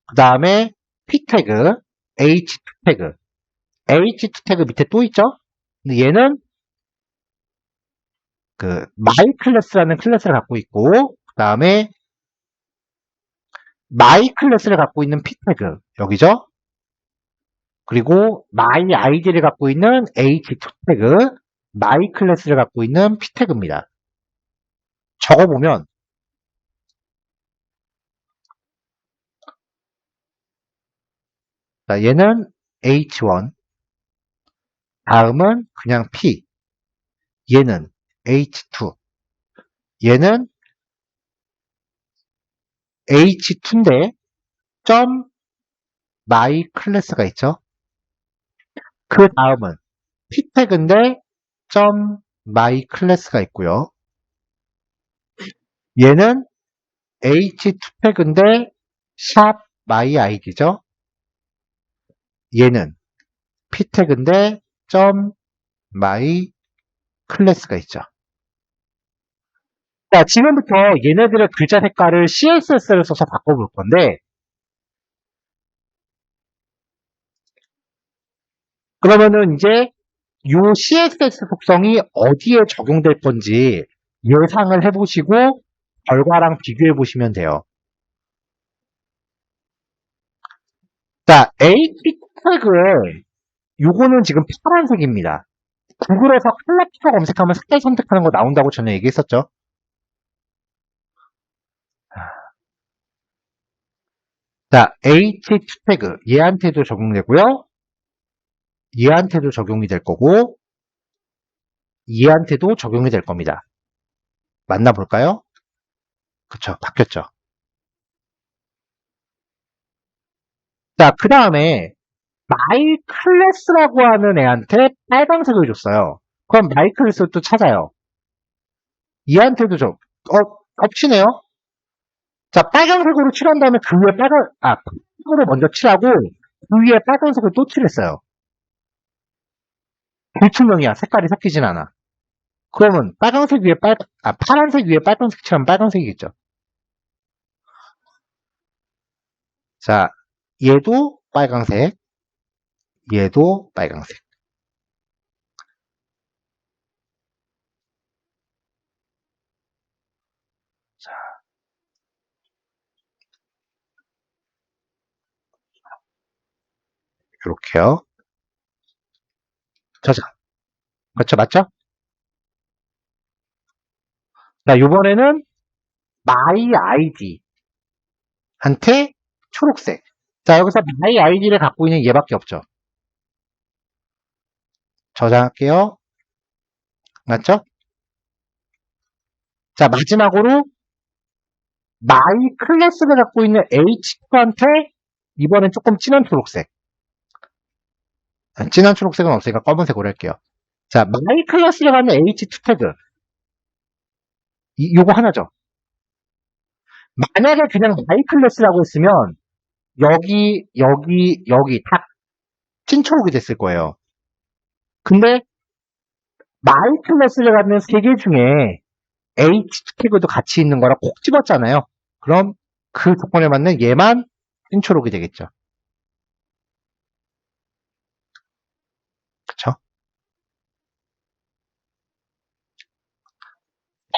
Speaker 1: 그 다음에 P 태그, H2 태그. H2 태그 밑에 또 있죠? 근데 얘는 그 my 클래스라는 클래스를 갖고 있고, 그 다음에 my 클래스를 갖고 있는 P 태그 여기죠? 그리고 my id를 갖고 있는 H2 태그, my 클래스를 갖고 있는 P 태그입니다. 적어보면 자, 얘는 H1, 다음은 그냥 P, 얘는 H2, 얘는 H2인데 점 my 클래스가 있죠. 그 다음은 P 태그인데 점 my 클래스가 있고요. 얘는 H2 태그인데 샵 my id죠. 얘는 P 태그인데 점 my 클래스가 있죠. 자, 지금부터 얘네들의 글자 색깔을 CSS를 써서 바꿔볼 건데 그러면은 이제 요 CSS 속성이 어디에 적용될 건지 예상을 해보시고 결과랑 비교해 보시면 돼요. 자, H 태그에 요거는 지금 파란색입니다. 구글에서 컬러 검색하면 색깔 선택하는 거 나온다고 전에 얘기했었죠. 자, H2 태그 얘한테도 적용되고요. 얘한테도 적용이 될 거고 얘한테도 적용이 될 겁니다. 만나볼까요? 그쵸, 바뀌었죠. 자, 그 다음에 마이 클래스라고 하는 애한테 빨간색을 줬어요. 그럼 마이 클래스를 또 찾아요. 얘한테도 겹치네요. 자, 빨간색으로 칠한 다음에 그 위에 빨간색으로 먼저 칠하고 그 위에 빨간색을 또 칠했어요. 불투명이야. 색깔이 섞이진 않아. 그러면 빨간색 위에 파란색 위에 빨간색 칠하면 빨간색이겠죠. 자, 얘도 빨간색, 얘도 빨간색. 이렇게요. 저장. 그렇죠, 맞죠? 자, 이번에는 my id 한테 초록색. 자, 여기서 my id를 갖고 있는 얘밖에 없죠. 저장할게요. 맞죠? 자, 마지막으로 my 클래스를 갖고 있는 h2한테 이번엔 조금 진한 초록색. 진한 초록색은 없으니까 검은색으로 할게요. 자, my 클래스를 갖는 h2 태그. 요거 하나죠. 만약에 그냥 my 클래스라고 했으면 여기 다 찐초록이 됐을 거예요. 근데 my 클래스를 갖는 세 개 중에 h 태그도 같이 있는 거라 콕 집었잖아요. 그럼 그 조건에 맞는 얘만 찐초록이 되겠죠. 그쵸?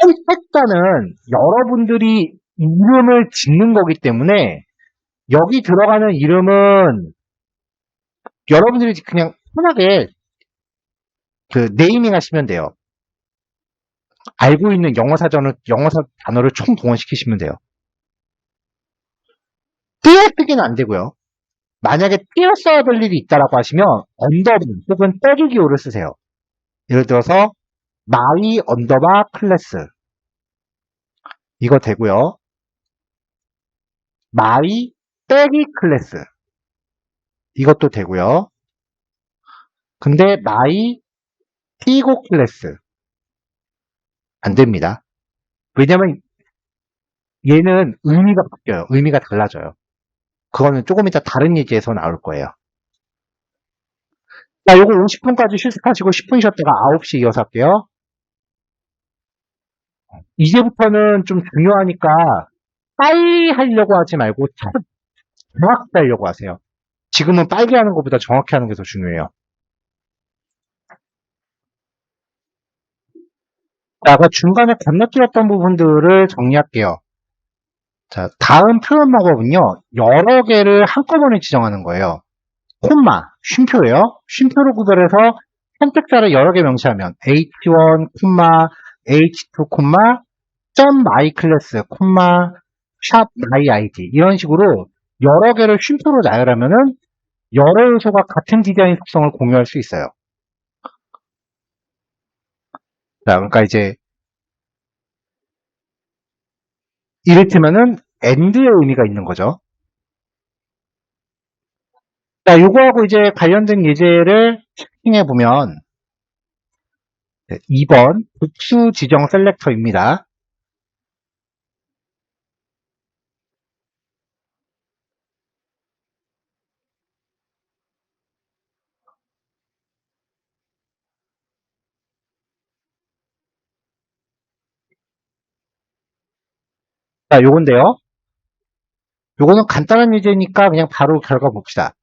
Speaker 1: 선택자는 여러분들이 이름을 짓는 거기 때문에 여기 들어가는 이름은 여러분들이 그냥 편하게 그 네이밍 하시면 돼요. 알고 있는 영어 단어를 총동원시키시면 돼요. 띄어쓰기는 안 되고요. 만약에 띄어 써야 될 일이 있다라고 하시면 언더바 혹은 빼기 기호를 쓰세요. 예를 들어서 my 언더바 클래스 이거 되고요. my 빼기 클래스 이것도 되고요. 근데 my 띄고 클래스 안 됩니다. 왜냐면 얘는 의미가 바뀌어요. 의미가 달라져요. 그거는 조금 이따 다른 예제에서 나올 거예요. 자, 요거 50분까지 실습하시고 10분 쉬었다가 9시 이어서 할게요. 이제부터는 좀 중요하니까 빨리 하려고 하지 말고 정확히 하려고 하세요. 지금은 빨리 하는 것보다 정확히 하는 게 더 중요해요. 자, 그 중간에 건너뛰었던 부분들을 정리할게요. 자, 다음 표현 마법은요, 여러 개를 한꺼번에 지정하는 거예요. 콤마, 쉼표예요. 쉼표로 구별해서 선택자를 여러 개 명시하면 h1, h2, 점 my 클래스, 샵 my id 이런 식으로 여러 개를 쉼표로 나열하면은 여러 요소가 같은 디자인 속성을 공유할 수 있어요. 자, 그러니까 이제 이를테면은 AND의 의미가 있는 거죠. 자, 요거하고 이제 관련된 예제를 체킹해 보면 2번 복수 지정 셀렉터입니다. 자, 요건데요. 요거는 간단한 예제니까 그냥 바로 결과 봅시다.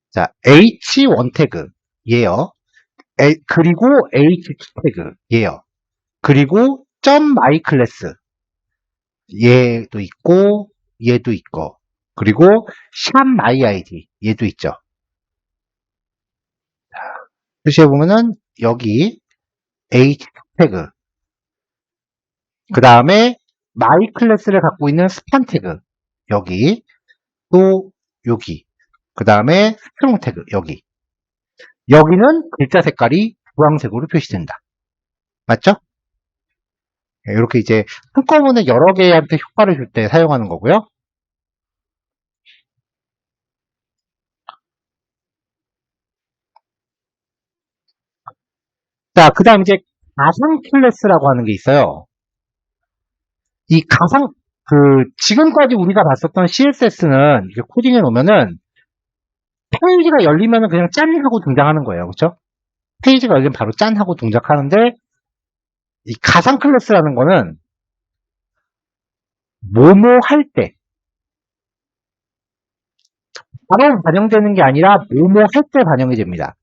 Speaker 1: 자, H1 태그 얘요. 그리고 H2 태그 얘요. 그리고 점 my 클래스 얘도 있고 얘도 있고 그리고 샵 my id 얘도 있죠. 표시해 보면은 여기 H2 태그 그 다음에 my 클래스를 갖고 있는 스판 태그 여기 또 여기 그 다음에 스트롱 태그 여기는 글자 색깔이 주황색으로 표시된다. 맞죠? 이렇게 이제 한꺼번에 여러 개한테 효과를 줄 때 사용하는 거고요. 자, 그 다음 이제 가상 클래스라고 하는 게 있어요. 이 지금까지 우리가 봤었던 CSS는 코딩해 놓으면은 페이지가 열리면은 그냥 짠 하고 등장하는 거예요. 그렇죠? 페이지가 열리면 바로 짠 하고 동작하는데 이 가상 클래스라는 거는 뭐뭐 할 때 바로 반영되는 게 아니라 뭐뭐 할 때 반영이 됩니다.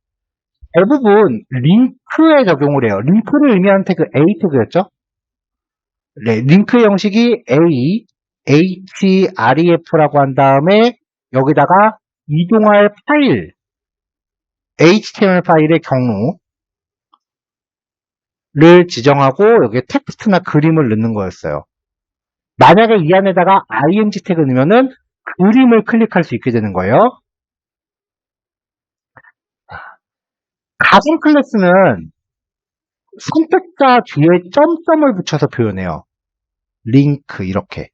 Speaker 1: 대부분 링크에 적용을 해요. 링크를 의미하는 태그 A 태그였죠? 네, 링크의 형식이 A, href라고 한 다음에 여기다가 이동할 파일, HTML 파일의 경로를 지정하고 여기에 텍스트나 그림을 넣는 거였어요. 만약에 이 안에다가 img 태그 넣으면은 그림을 클릭할 수 있게 되는 거예요. 가상 클래스는 선택자 뒤에 점점을 붙여서 표현해요. 링크 이렇게.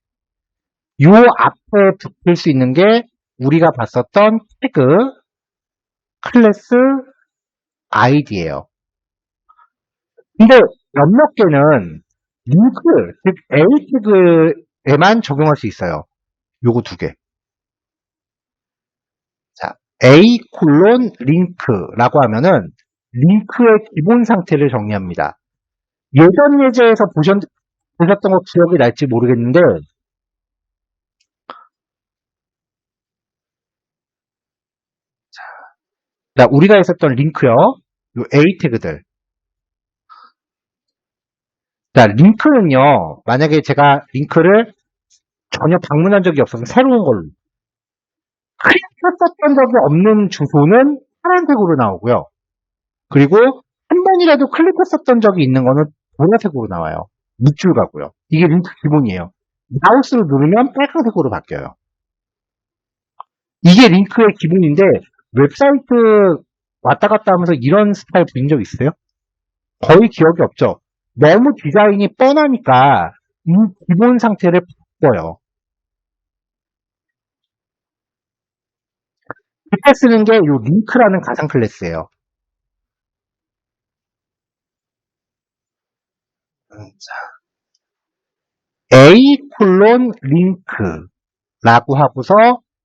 Speaker 1: 요 앞에 붙일 수 있는 게 우리가 봤었던 태그 클래스 아이디예요. 근데 몇몇 개는 링크, 즉 A 태그에만 적용할 수 있어요. 요거 두 개. 자, A 콜론 링크라고 하면은 링크의 기본 상태를 정리합니다. 예전 예제에서 보셨던 거 기억이 날지 모르겠는데, 자, 우리가 했었던 링크요. 요 A 태그들. 자, 링크는요, 만약에 제가 링크를 전혀 방문한 적이 없어서 새로운 걸로 클릭했었던 적이 없는 주소는 파란색으로 나오고요. 그리고 한 번이라도 클릭했었던 적이 있는 거는 보라색으로 나와요. 밑줄 가고요. 이게 링크 기본이에요. 마우스를 누르면 빨간색으로 바뀌어요. 이게 링크의 기본인데 웹사이트 왔다 갔다 하면서 이런 스타일 본 적 있어요? 거의 기억이 없죠. 너무 디자인이 뻔하니까 이 기본 상태를 바꿔요. 그때 쓰는 게 이 링크라는 가상 클래스예요. A 콜론 링크라고 하고서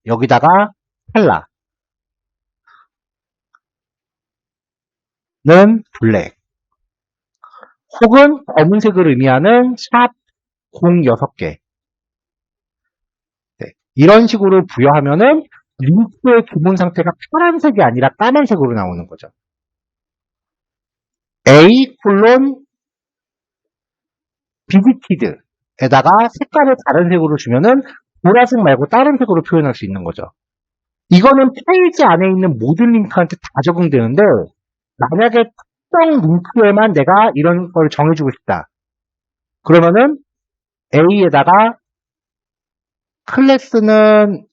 Speaker 1: 여기다가 컬러는 블랙 혹은 검은색을 의미하는 샵 06개 네, 이런 식으로 부여하면은 링크의 기본 상태가 파란색이 아니라 까만색으로 나오는 거죠. A 콜론 비지티드에다가 색깔을 다른 색으로 주면은 보라색 말고 다른 색으로 표현할 수 있는 거죠. 이거는 페이지 안에 있는 모든 링크한테 다 적용되는데 만약에 특정 링크에만 내가 이런 걸 정해주고 싶다. 그러면은 A에다가 클래스는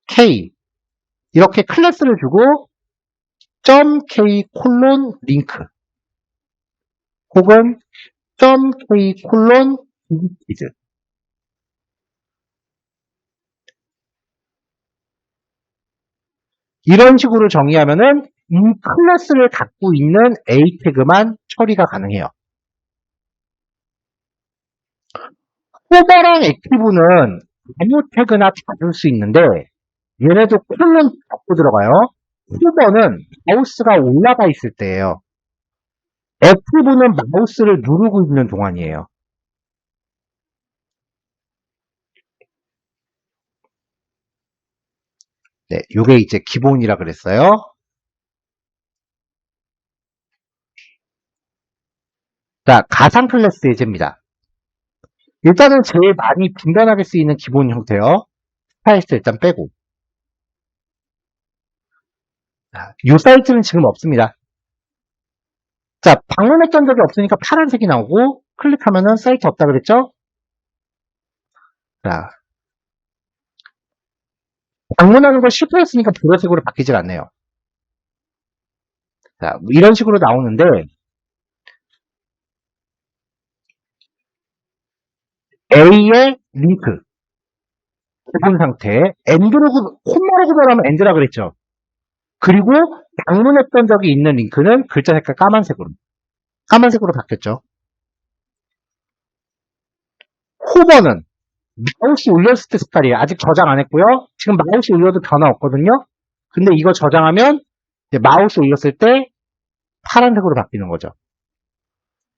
Speaker 1: K 이렇게 클래스를 주고 .k 콜론 링크 혹은 .k 콜론 비지티드 이런 식으로 정의하면은 이 클래스를 갖고 있는 A 태그만 처리가 가능해요. 호버랑 액티브는 아무 태그나 다 줄 수 있는데 얘네도 콜론 갖고 들어가요. 호버는 마우스가 올라가 있을 때예요. 액티브는 마우스를 누르고 있는 동안이에요. 네, 요게 이제 기본이라 그랬어요. 자, 가상 클래스 예제입니다. 일단은 제일 많이 분간하게 쓰이는 기본 형태요. 스타일스 일단 빼고. 자, 이 사이트는 지금 없습니다. 자, 방문했던 적이 없으니까 파란색이 나오고 클릭하면은 사이트 없다 그랬죠? 자, 방문하는 걸 실패했으니까 보라색으로 바뀌질 않네요. 자, 뭐 이런 식으로 나오는데 A의 링크 기본 상태 엔드로 콤마로 구별하면 엔드라 그랬죠? 그리고 방문했던 적이 있는 링크는 글자 색깔 까만색으로 바뀌었죠. 호버는 마우스 올렸을 때 색깔이에요. 아직 저장 안 했고요. 지금 마우스 올려도 변화 없거든요. 근데 이거 저장하면 이제 마우스 올렸을 때 파란색으로 바뀌는 거죠.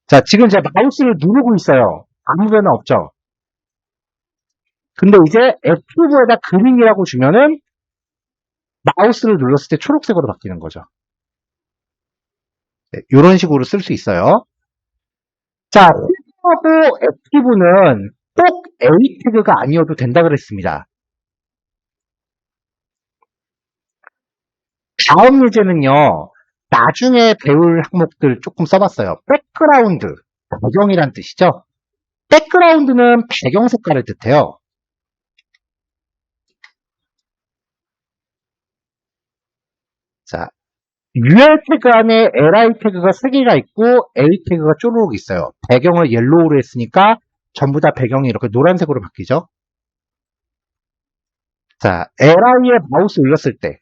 Speaker 1: 자, 지금 제가 마우스를 누르고 있어요. 아무 변화 없죠. 근데 이제 액티브에다 그림이라고 주면은 마우스를 눌렀을 때 초록색으로 바뀌는 거죠. 네, 이런 식으로 쓸 수 있어요. 자, 홈하고 액티브는 꼭 A 태그가 아니어도 된다 그랬습니다. 다음 예제는요, 나중에 배울 항목들 조금 써봤어요. 백그라운드, 배경이란 뜻이죠. 백그라운드는 배경 색깔을 뜻해요. 자, UL 태그 안에 LI 태그가 3개가 있고 A 태그가 쪼르륵 있어요. 배경을 옐로우로 했으니까 전부 다 배경이 이렇게 노란색으로 바뀌죠. 자, LI에 마우스 올렸을 때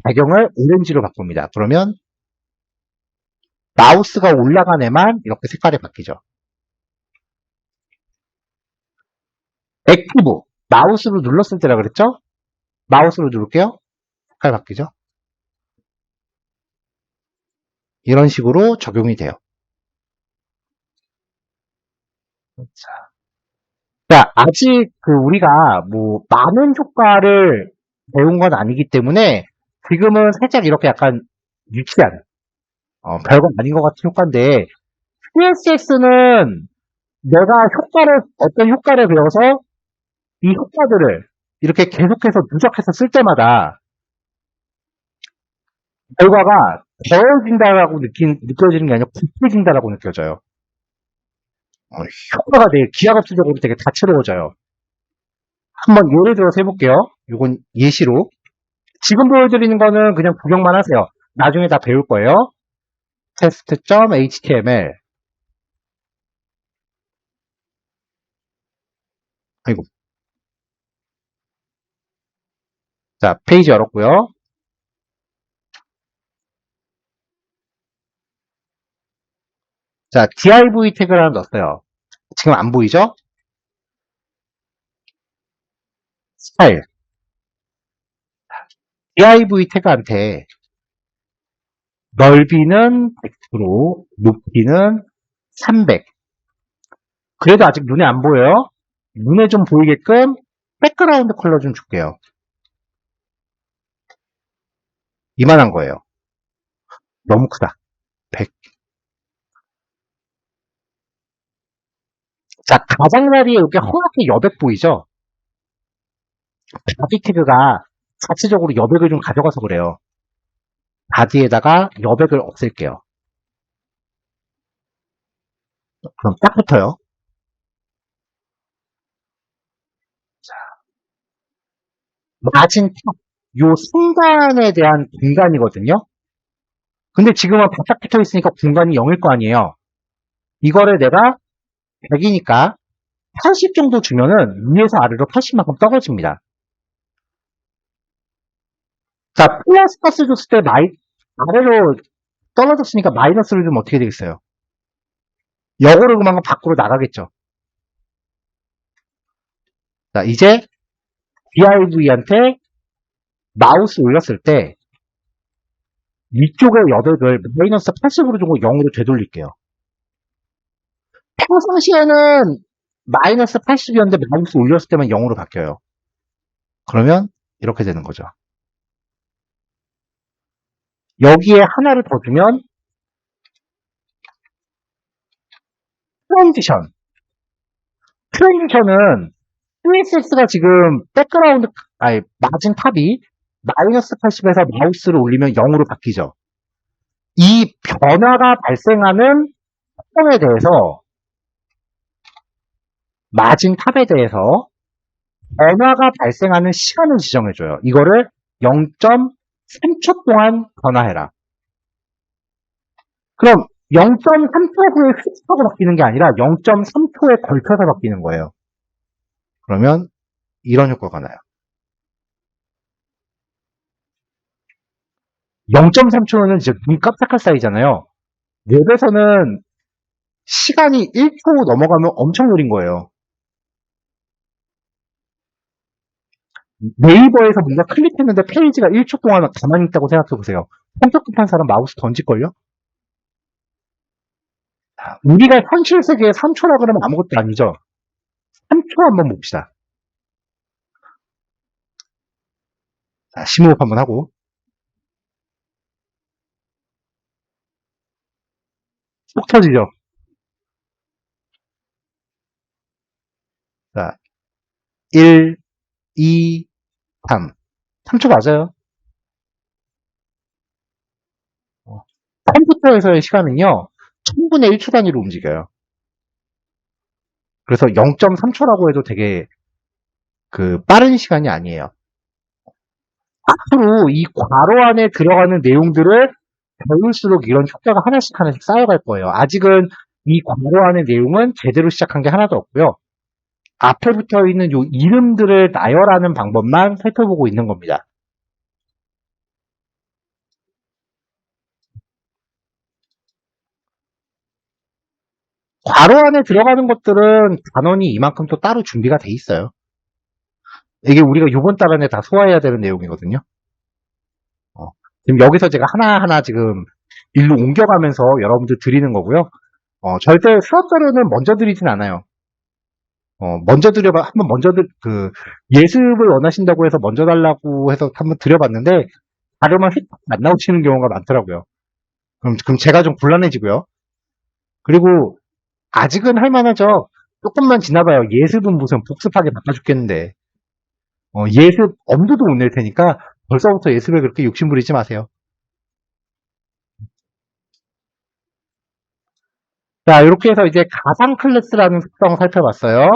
Speaker 1: 배경을 오렌지로 바꿉니다. 그러면 마우스가 올라간 애만 이렇게 색깔이 바뀌죠. 액티브, 마우스로 눌렀을 때라 그랬죠? 마우스로 누를게요. 색깔 바뀌죠? 이런 식으로 적용이 돼요. 자, 아직 우리가 뭐 많은 효과를 배운 건 아니기 때문에 지금은 살짝 이렇게 약간 유치한 별거 아닌 것 같은 효과인데 CSS는 내가 어떤 효과를 배워서 이 효과들을 이렇게 계속해서 누적해서 쓸 때마다 결과가 더해진다라고 느껴지는 게 아니라 곱해진다라고 느껴져요. 효과가 되게 기하급수적으로 되게 다채로워져요. 한번 예를 들어서 해볼게요. 이건 예시로. 지금 보여드리는 거는 그냥 구경만 하세요. 나중에 다 배울 거예요. test.html. 아이고. 자, 페이지 열었고요. 자, div 태그를 하나 넣었어요. 지금 안 보이죠? 스타일. div 태그한테 넓이는 100%, 높이는 300. 그래도 아직 눈에 안 보여요. 눈에 좀 보이게끔 백그라운드 컬러 좀 줄게요. 이만한 거예요. 너무 크다. 100. 자, 가장자리에 이렇게 허옇게 여백 보이죠? 바디 태그가 자체적으로 여백을 좀 가져가서 그래요. 바디에다가 여백을 없앨게요. 그럼 딱 붙어요. 마진 탑. 요 순간에 대한 공간이거든요. 근데 지금은 바짝 붙어 있으니까 공간이 0일 거 아니에요. 이거를 내가 100이니까 80 정도 주면은 위에서 아래로 80만큼 떨어집니다. 자, 플러스 가스 줬을 때 아래로 떨어졌으니까 마이너스를 주면 어떻게 되겠어요? 역으로 그만큼 밖으로 나가겠죠. 자, 이제 DIV한테 마우스 올렸을 때 위쪽의 여백을 마이너스 80으로 주고 0으로 되돌릴게요. 평상시에는 마이너스 80이었는데 마우스 올렸을 때만 0으로 바뀌어요. 그러면 이렇게 되는 거죠. 여기에 하나를 더 주면 트랜지션. 트랜지션은 CSS가 지금 마진 탑이 마이너스 80에서 마우스를 올리면 0으로 바뀌죠. 이 변화가 발생하는 특성에 대해서 마진 탑에 대해서 변화가 발생하는 시간을 지정해줘요. 이거를 0.3초 동안 변화해라. 그럼 0.3초 후에 휙하고 바뀌는 게 아니라 0.3초에 걸쳐서 바뀌는 거예요. 그러면 이런 효과가 나요. 0.3초는 이제 눈 깜짝할 사이잖아요. 웹에서는 시간이 1초 넘어가면 엄청 느린 거예요. 네이버에서 뭔가 클릭했는데 페이지가 1초 동안 가만히 있다고 생각해 보세요. 성격 급한 사람 마우스 던질걸요? 우리가 현실 세계에 3초라 그러면 아무것도 아니죠. 3초 한번 봅시다. 자, 심호흡 한번 하고. 속 터지죠? 자, 1, 2, 3. 3초 맞아요. 컴퓨터에서의 시간은요, 1000분의 1초 단위로 움직여요. 그래서 0.3초라고 해도 되게 빠른 시간이 아니에요. 앞으로 이 괄호 안에 들어가는 내용들을 배울수록 이런 숫자가 하나씩 하나씩 쌓여갈 거예요. 아직은 이 괄호 안의 내용은 제대로 시작한 게 하나도 없고요. 앞에 붙어 있는 요 이름들을 나열하는 방법만 살펴보고 있는 겁니다. 괄호 안에 들어가는 것들은 단원이 이만큼 또 따로 준비가 돼 있어요. 이게 우리가 요번 달 안에 다 소화해야 되는 내용이거든요. 지금 여기서 제가 하나하나 지금 일로 옮겨가면서 여러분들 드리는 거고요. 절대 수업 자료는 먼저 드리진 않아요. 먼저 한번 예습을 원하신다고 해서 먼저 달라고 해서 한번 드려봤는데, 자료만 휙 안 나오시는 경우가 많더라고요. 그럼 제가 좀 곤란해지고요. 그리고 아직은 할만하죠. 조금만 지나봐요. 예습은 무슨 복습하게 바꿔 죽겠는데. 예습 엄두도 못 낼 테니까 벌써부터 예습에 그렇게 욕심 부리지 마세요. 자, 이렇게 해서 이제 가상 클래스라는 특성을 살펴봤어요.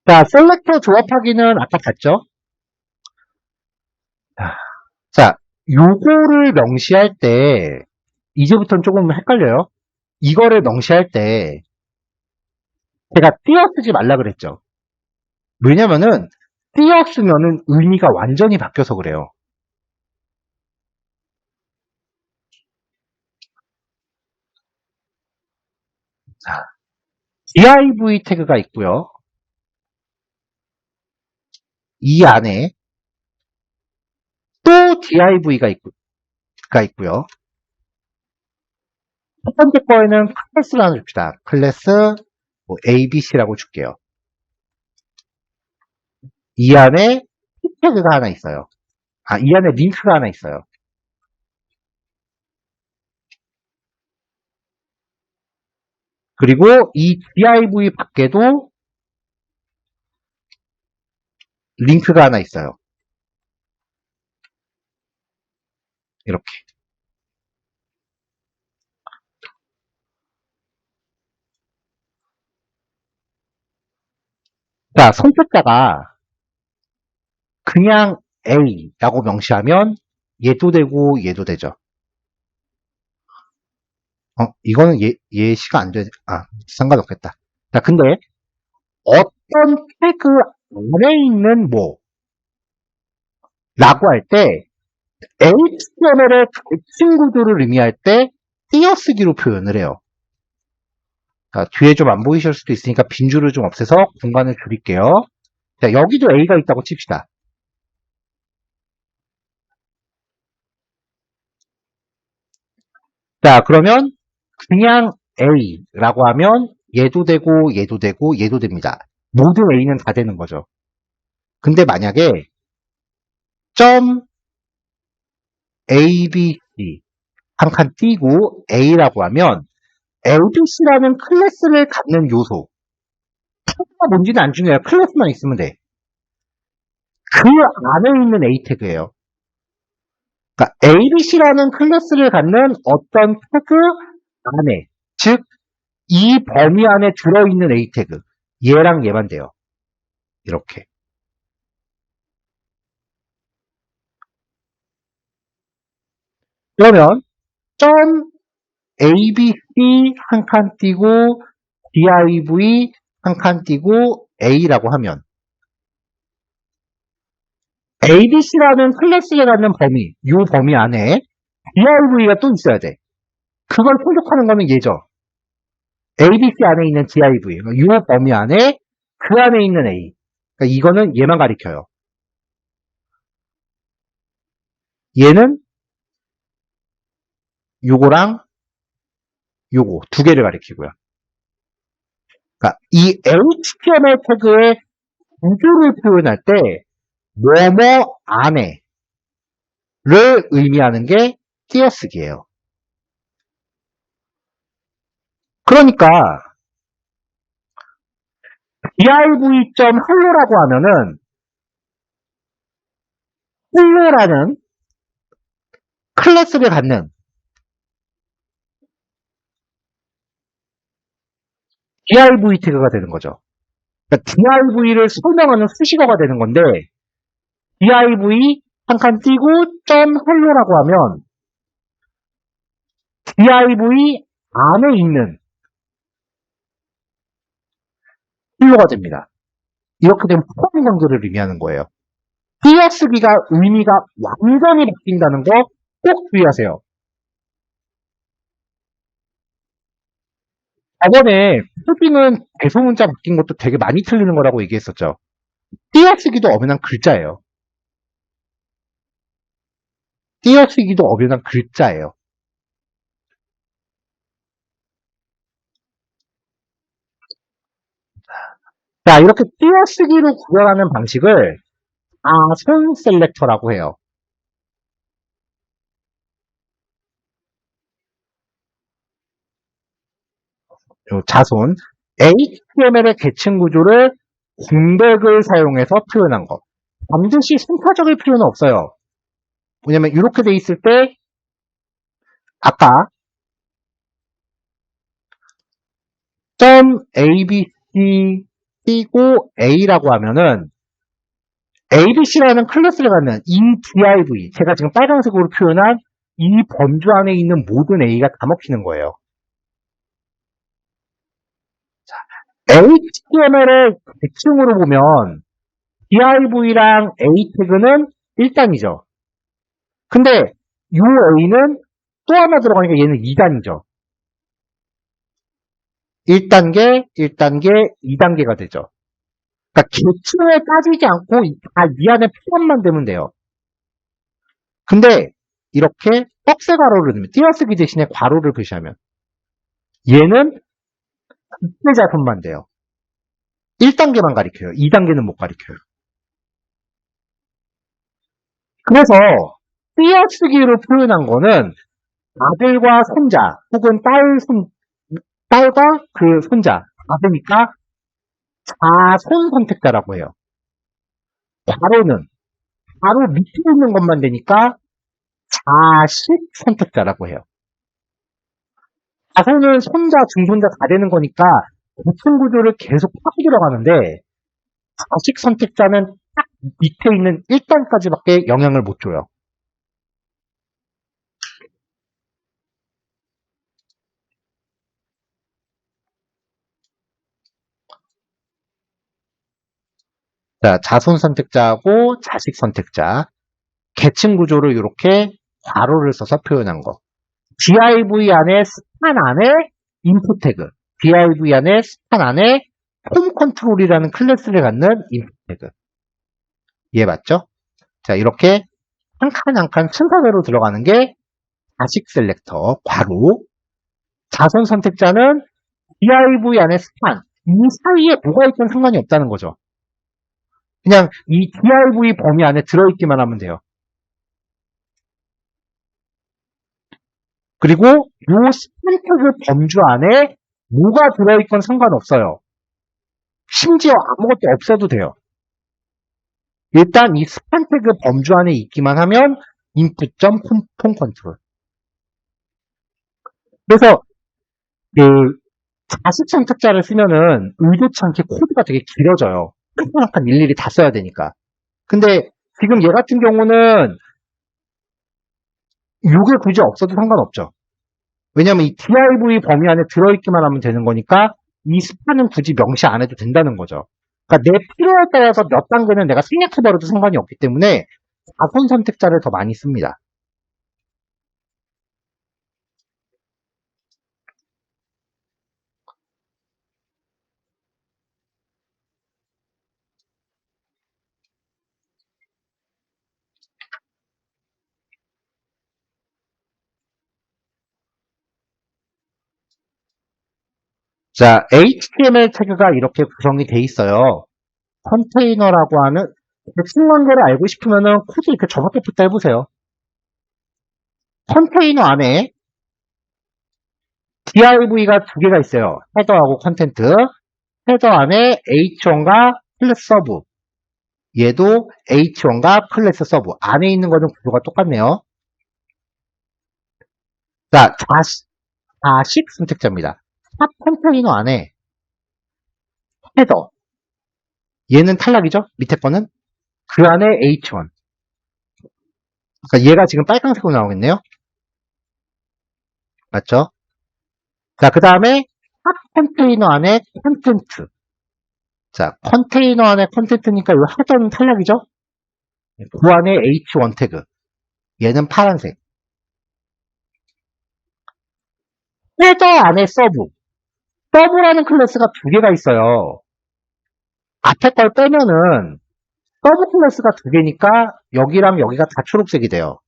Speaker 1: 자, 셀렉터 조합하기는 아까 봤죠? 자, 요거를 명시할 때, 이제부터는 조금 헷갈려요. 이거를 명시할 때, 제가 띄어쓰지 말라 그랬죠. 왜냐면은, 띄어쓰면은 의미가 완전히 바뀌어서 그래요. 자, div 태그가 있고요. 이 안에 또 div가 있고요. 첫 번째 거에는 클래스라는 줍시다. 클래스 ABC라고 줄게요. 이 안에 태그가 하나 있어요. 이 안에 링크가 하나 있어요. 그리고 이 div 밖에도 링크가 하나 있어요. 이렇게. 자, 선택자가 그냥 A라고 명시하면 얘도 되고 얘도 되죠. 이거는 예시가 안 돼. 상관없겠다. 자, 근데 어떤 태그 안에 있는 라고 할 때 HTML의 닫힌 구조를 의미할 때 띄어쓰기로 표현을 해요. 자, 뒤에 좀 안 보이실 수도 있으니까 빈줄을 좀 없애서 공간을 줄일게요. 자, 여기도 A가 있다고 칩시다. 자, 그러면 그냥 A라고 하면 얘도 되고 얘도 되고 얘도 됩니다. 모든 A는 다 되는 거죠. 근데 만약에 점 ABC 한 칸 띄고 A라고 하면 ABC라는 클래스를 갖는 요소, 태그가 뭔지는 안 중요해요. 클래스만 있으면 돼. 그 안에 있는 A 태그예요. 그러니까 ABC라는 클래스를 갖는 어떤 태그 안에, 즉 이 범위 안에 들어있는 A 태그, 얘랑 얘만 돼요. 이렇게. 그러면 점 ABC 한 칸 띄고 div 한 칸 띄고 A라고 하면 ABC라는 클래스에 갖는 범위, 이 범위 안에 div가 또 있어야 돼. 그걸 충족하는 거는 얘죠. ABC 안에 있는 div, 이 범위 안에 그 안에 있는 A. 그러니까 이거는 얘만 가리켜요. 얘는 요거랑 요거 두 개를 가리키고요. 그러니까 이 HTML 태그의 구조를 표현할 때 뭐뭐 안에를 의미하는 게 띄어쓰기예요. 그러니까 div.hello라고 하면은 hello라는 클래스를 갖는 div 태그가 되는 거죠. 그러니까 div를 설명하는 수식어가 되는 건데 div 한 칸 띄고 .hello라고 하면 div 안에 있는 hello가 됩니다. 이렇게 되면 포함 관계를 의미하는 거예요. 띄어쓰기가 의미가 완전히 바뀐다는 거 꼭 주의하세요. 저번에 표기는 대소문자 바뀐 것도 되게 많이 틀리는 거라고 얘기했었죠. 띄어쓰기도 엄연한 글자예요. 띄어쓰기도 엄연한 글자예요. 자, 이렇게 띄어쓰기로 구별하는 방식을 자손 셀렉터라고 해요. 자손. HTML의 계층 구조를 공백을 사용해서 표현한 거. 반드시 순차적일 필요는 없어요. 왜냐면 이렇게 돼 있을 때 아까 .abc 띄고 a라고 하면은 abc라는 클래스를 갖는 이 div, 제가 지금 빨간색으로 표현한 이 범주 안에 있는 모든 a가 다 먹히는 거예요. HTML의 계층으로 보면 div랑 a 태그는 1단이죠. 근데 이 a는 또 하나 들어가니까 얘는 2단이죠. 1단계, 1단계, 2단계가 되죠. 그러니까 계층에 빠지지 않고 이 안에 포함만 되면 돼요. 근데 이렇게 꺽쇠 괄호를 넣으면 띄어쓰기 대신에 괄호를 표시하면 얘는 자손만 돼요. 1단계만 가리켜요. 2단계는 못 가리켜요. 그래서 띄어쓰기로 표현한 거는 아들과 손자 혹은 딸과 그 손자 아들니까 자손 선택자라고 해요. 괄호는 바로 밑에 있는 것만 되니까 자식 선택자라고 해요. 자손은 손자, 중손자 다 되는 거니까 계층 구조를 계속 파고 들어가는데 자식 선택자는 딱 밑에 있는 1단까지밖에 영향을 못 줘요. 자, 자손 선택자하고 자식 선택자 계층 구조를 이렇게 괄호를 써서 표현한 거. div 안에 스판 안에 인풋 태그, div 안에 스판 안에 홈 컨트롤이라는 클래스를 갖는 인풋 태그. 이해 맞죠? 자, 이렇게 한 칸 한 칸 순서대로 들어가는 게 자식 셀렉터, 괄호. 자손 선택자는 div 안에 스판, 이 사이에 뭐가 있든 상관이 없다는 거죠. 그냥 이 div 범위 안에 들어있기만 하면 돼요. 그리고 요 스판 태그 범주 안에 뭐가 들어있건 상관없어요. 심지어 아무것도 없어도 돼요. 일단 이 스판 태그 범주 안에 있기만 하면 input.폼 컨트롤. 그래서 그 자식 선택자를 쓰면은 의도치 않게 코드가 되게 길어져요. 한 칸 일일이 다 써야 되니까. 근데 지금 얘 같은 경우는 이게 굳이 없어도 상관없죠. 왜냐면 이 div 범위 안에 들어있기만 하면 되는 거니까 이 스판은 굳이 명시 안 해도 된다는 거죠. 그러니까 내 필요에 따라서 몇 단계는 내가 생략해버려도 상관이 없기 때문에 자손 선택자를 더 많이 씁니다. 자, HTML 태그가 이렇게 구성이 돼 있어요. 컨테이너라고 하는 핵심 관계를 알고 싶으면은 코드 이렇게 접었다붙다 해보세요. 컨테이너 안에 div가 두 개가 있어요. 헤더하고 컨텐트. 헤더 안에 h1과 클래스 서브. 얘도 h1과 클래스 서브. 안에 있는 거는 구조가 똑같네요. 자, 좌식 선택자입니다. 탑 컨테이너 안에 헤더. 얘는 탈락이죠? 밑에 거는. 그 안에 h1. 그러니까 얘가 지금 빨간색으로 나오겠네요. 맞죠? 자, 그 다음에 탑 컨테이너 안에 컨텐트. 자, 컨테이너 안에 컨텐트니까 이 헤더는 탈락이죠? 그 안에 h1 태그. 얘는 파란색. 헤더 안에 서브. 서브라는 클래스가 두 개가 있어요. 앞에 걸 빼면은 서브 클래스가 두 개니까 여기랑 여기가 다 초록색이 돼요.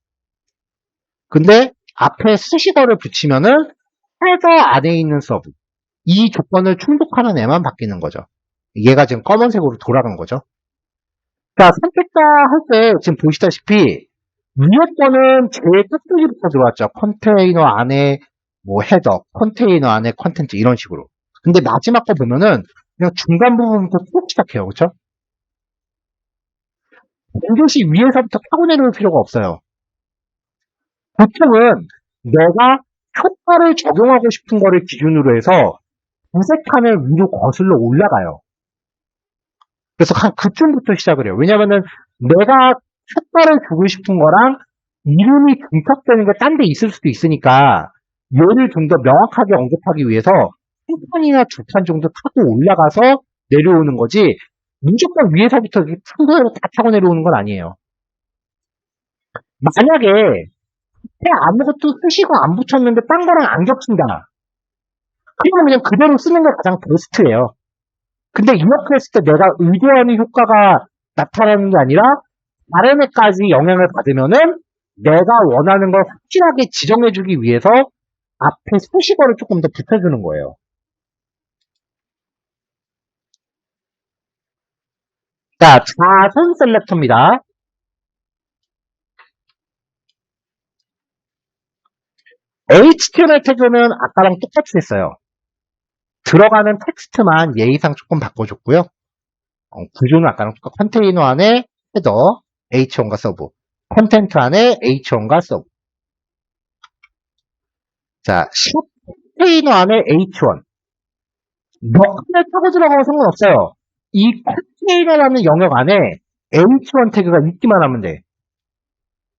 Speaker 1: 근데 앞에 수식어를 붙이면은 헤더 안에 있는 서브. 이 조건을 충족하는 애만 바뀌는 거죠. 얘가 지금 검은색으로 돌아간 거죠. 자, 선택자 할 때 지금 보시다시피 위에 거는 제일 끝쪽부터 들어왔죠. 컨테이너 안에 뭐 헤더, 컨테이너 안에 컨텐츠 이런 식으로. 근데 마지막 거 보면은 그냥 중간 부분부터 쭉 시작해요. 그렇죠? 반드시 위에서부터 타고 내려올 필요가 없어요. 보통은 내가 효과를 적용하고 싶은 거를 기준으로 해서 두세 칸을 위로 거슬러 올라가요. 그래서 한 그쯤부터 시작을 해요. 왜냐면은 내가 효과를 주고 싶은 거랑 이름이 중첩되는 게 딴 데 있을 수도 있으니까 얘를 좀 더 명확하게 언급하기 위해서 한 칸이나 두 칸 정도 타고 올라가서 내려오는 거지 무조건 위에서부터 순서대로 다 타고 내려오는 건 아니에요. 만약에 아무것도 쓰시고 안 붙였는데 딴 거랑 안 겹친다. 그러면 그냥 그대로 쓰는 게 가장 베스트예요. 근데 이렇게 했을 때 내가 의도하는 효과가 나타나는 게 아니라 다른 애까지 영향을 받으면은 내가 원하는 걸 확실하게 지정해주기 위해서 앞에 수식어를 조금 더 붙여주는 거예요. 자, 자선 셀렉터입니다. HTML 태그는 아까랑 똑같이 했어요. 들어가는 텍스트만 예의상 조금 바꿔줬고요. 구조는 아까랑 똑같고 컨테이너 안에 헤더, H1과 서브, 컨텐트 안에 H1과 서브. 자, 컨테이너 안에 H1. 몇 칸을 타고 들어가면 상관없어요. 이 컨테이너라는 영역 안에 H1 태그가 있기만 하면 돼.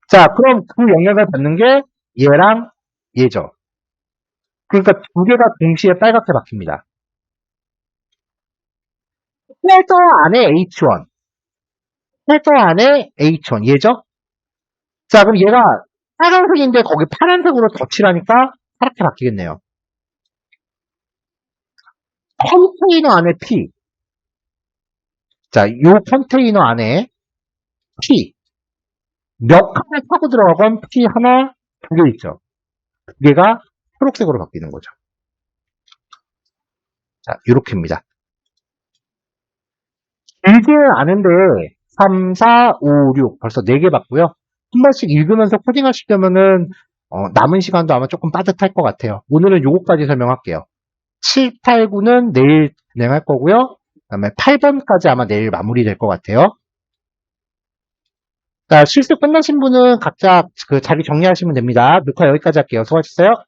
Speaker 1: 자, 그럼 그 영역을 받는 게 얘랑 얘죠. 그러니까 두 개가 동시에 빨갛게 바뀝니다. 헤더 안에 H1. 헤더 안에 H1. 얘죠? 자, 그럼 얘가 빨간색인데 거기 파란색으로 덧칠하니까 파랗게 바뀌겠네요. 컨테이너 안에 P. 자, 요 컨테이너 안에 P. 몇 칸을 타고 들어가건 P 하나, 두 개 있죠. 두 개가 초록색으로 바뀌는 거죠. 자, 요렇게입니다. 길지는 않은데 3, 4, 5, 6 벌써 4개 봤고요. 한 번씩 읽으면서 코딩하시려면은 남은 시간도 아마 조금 빠듯할 것 같아요. 오늘은 요거까지 설명할게요. 7, 8, 9는 내일 진행할 거고요. 그 다음에 8번까지 아마 내일 마무리될 것 같아요. 자, 실습 끝나신 분은 각자 그 자리 정리하시면 됩니다. 녹화 여기까지 할게요. 수고하셨어요.